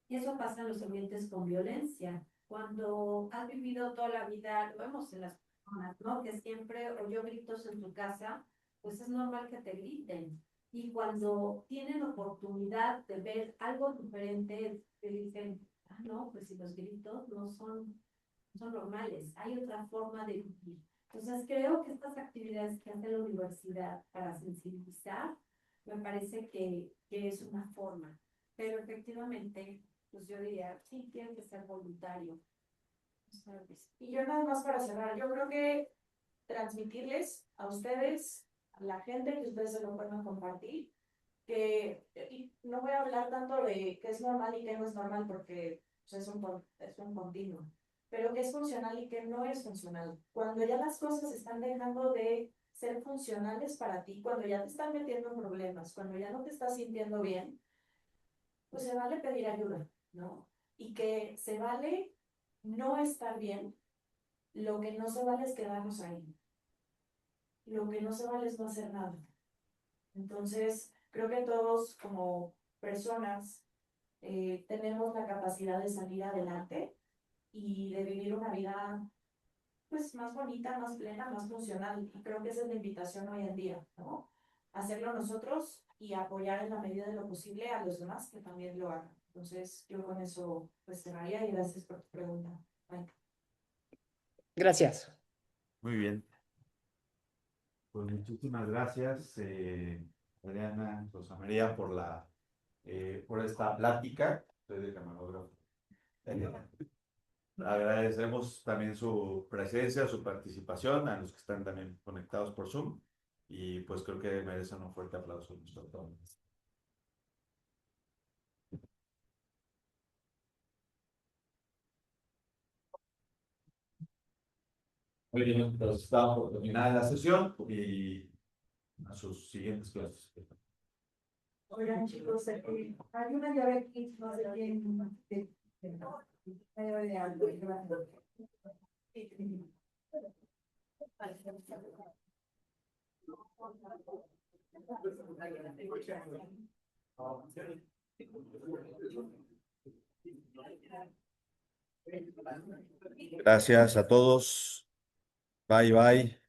Y eso pasa en los ambientes con violencia. Cuando has vivido toda la vida, lo vemos en las personas, ¿no? Que siempre oyó gritos en tu casa, pues es normal que te griten. Y cuando tienen oportunidad de ver algo diferente, te dicen, ah, no, pues si los gritos no son normales, hay otra forma de vivir. Entonces creo que estas actividades que hace la universidad para sensibilizar, me parece que es una forma, pero efectivamente, pues yo diría, sí, tiene que ser voluntario. Y yo nada más para cerrar, yo creo que transmitirles a ustedes, a la gente, que ustedes se lo puedan compartir, que y no voy a hablar tanto de qué es normal y qué no es normal, porque pues, es un continuo, pero qué es funcional y qué no es funcional. Cuando ya las cosas están dejando de ser funcionales para ti, cuando ya te están metiendo en problemas, cuando ya no te estás sintiendo bien, pues se vale pedir ayuda, ¿no? Y que se vale no estar bien, lo que no se vale es quedarnos ahí. Lo que no se vale es no hacer nada. Entonces, creo que todos como personas tenemos la capacidad de salir adelante y de vivir una vida pues más bonita, más plena, más funcional. Y creo que esa es la invitación hoy en día, ¿no? Hacerlo nosotros y apoyar en la medida de lo posible a los demás que también lo hagan. Entonces, yo con eso pues cerraría y gracias por tu pregunta, Mike. Gracias. Muy bien. Pues muchísimas gracias, Adriana, Rosa María, por esta plática. Soy de camarógrafo. Agradecemos también su presencia, su participación, a los que están también conectados por Zoom. Y pues creo que merecen un fuerte aplauso. Muy bien, entonces estamos por terminar la sesión y a sus siguientes clases. Oigan, chicos, hay una llave aquí, no sé quién, hay llave de algo, Gracias a todos. Bye, bye.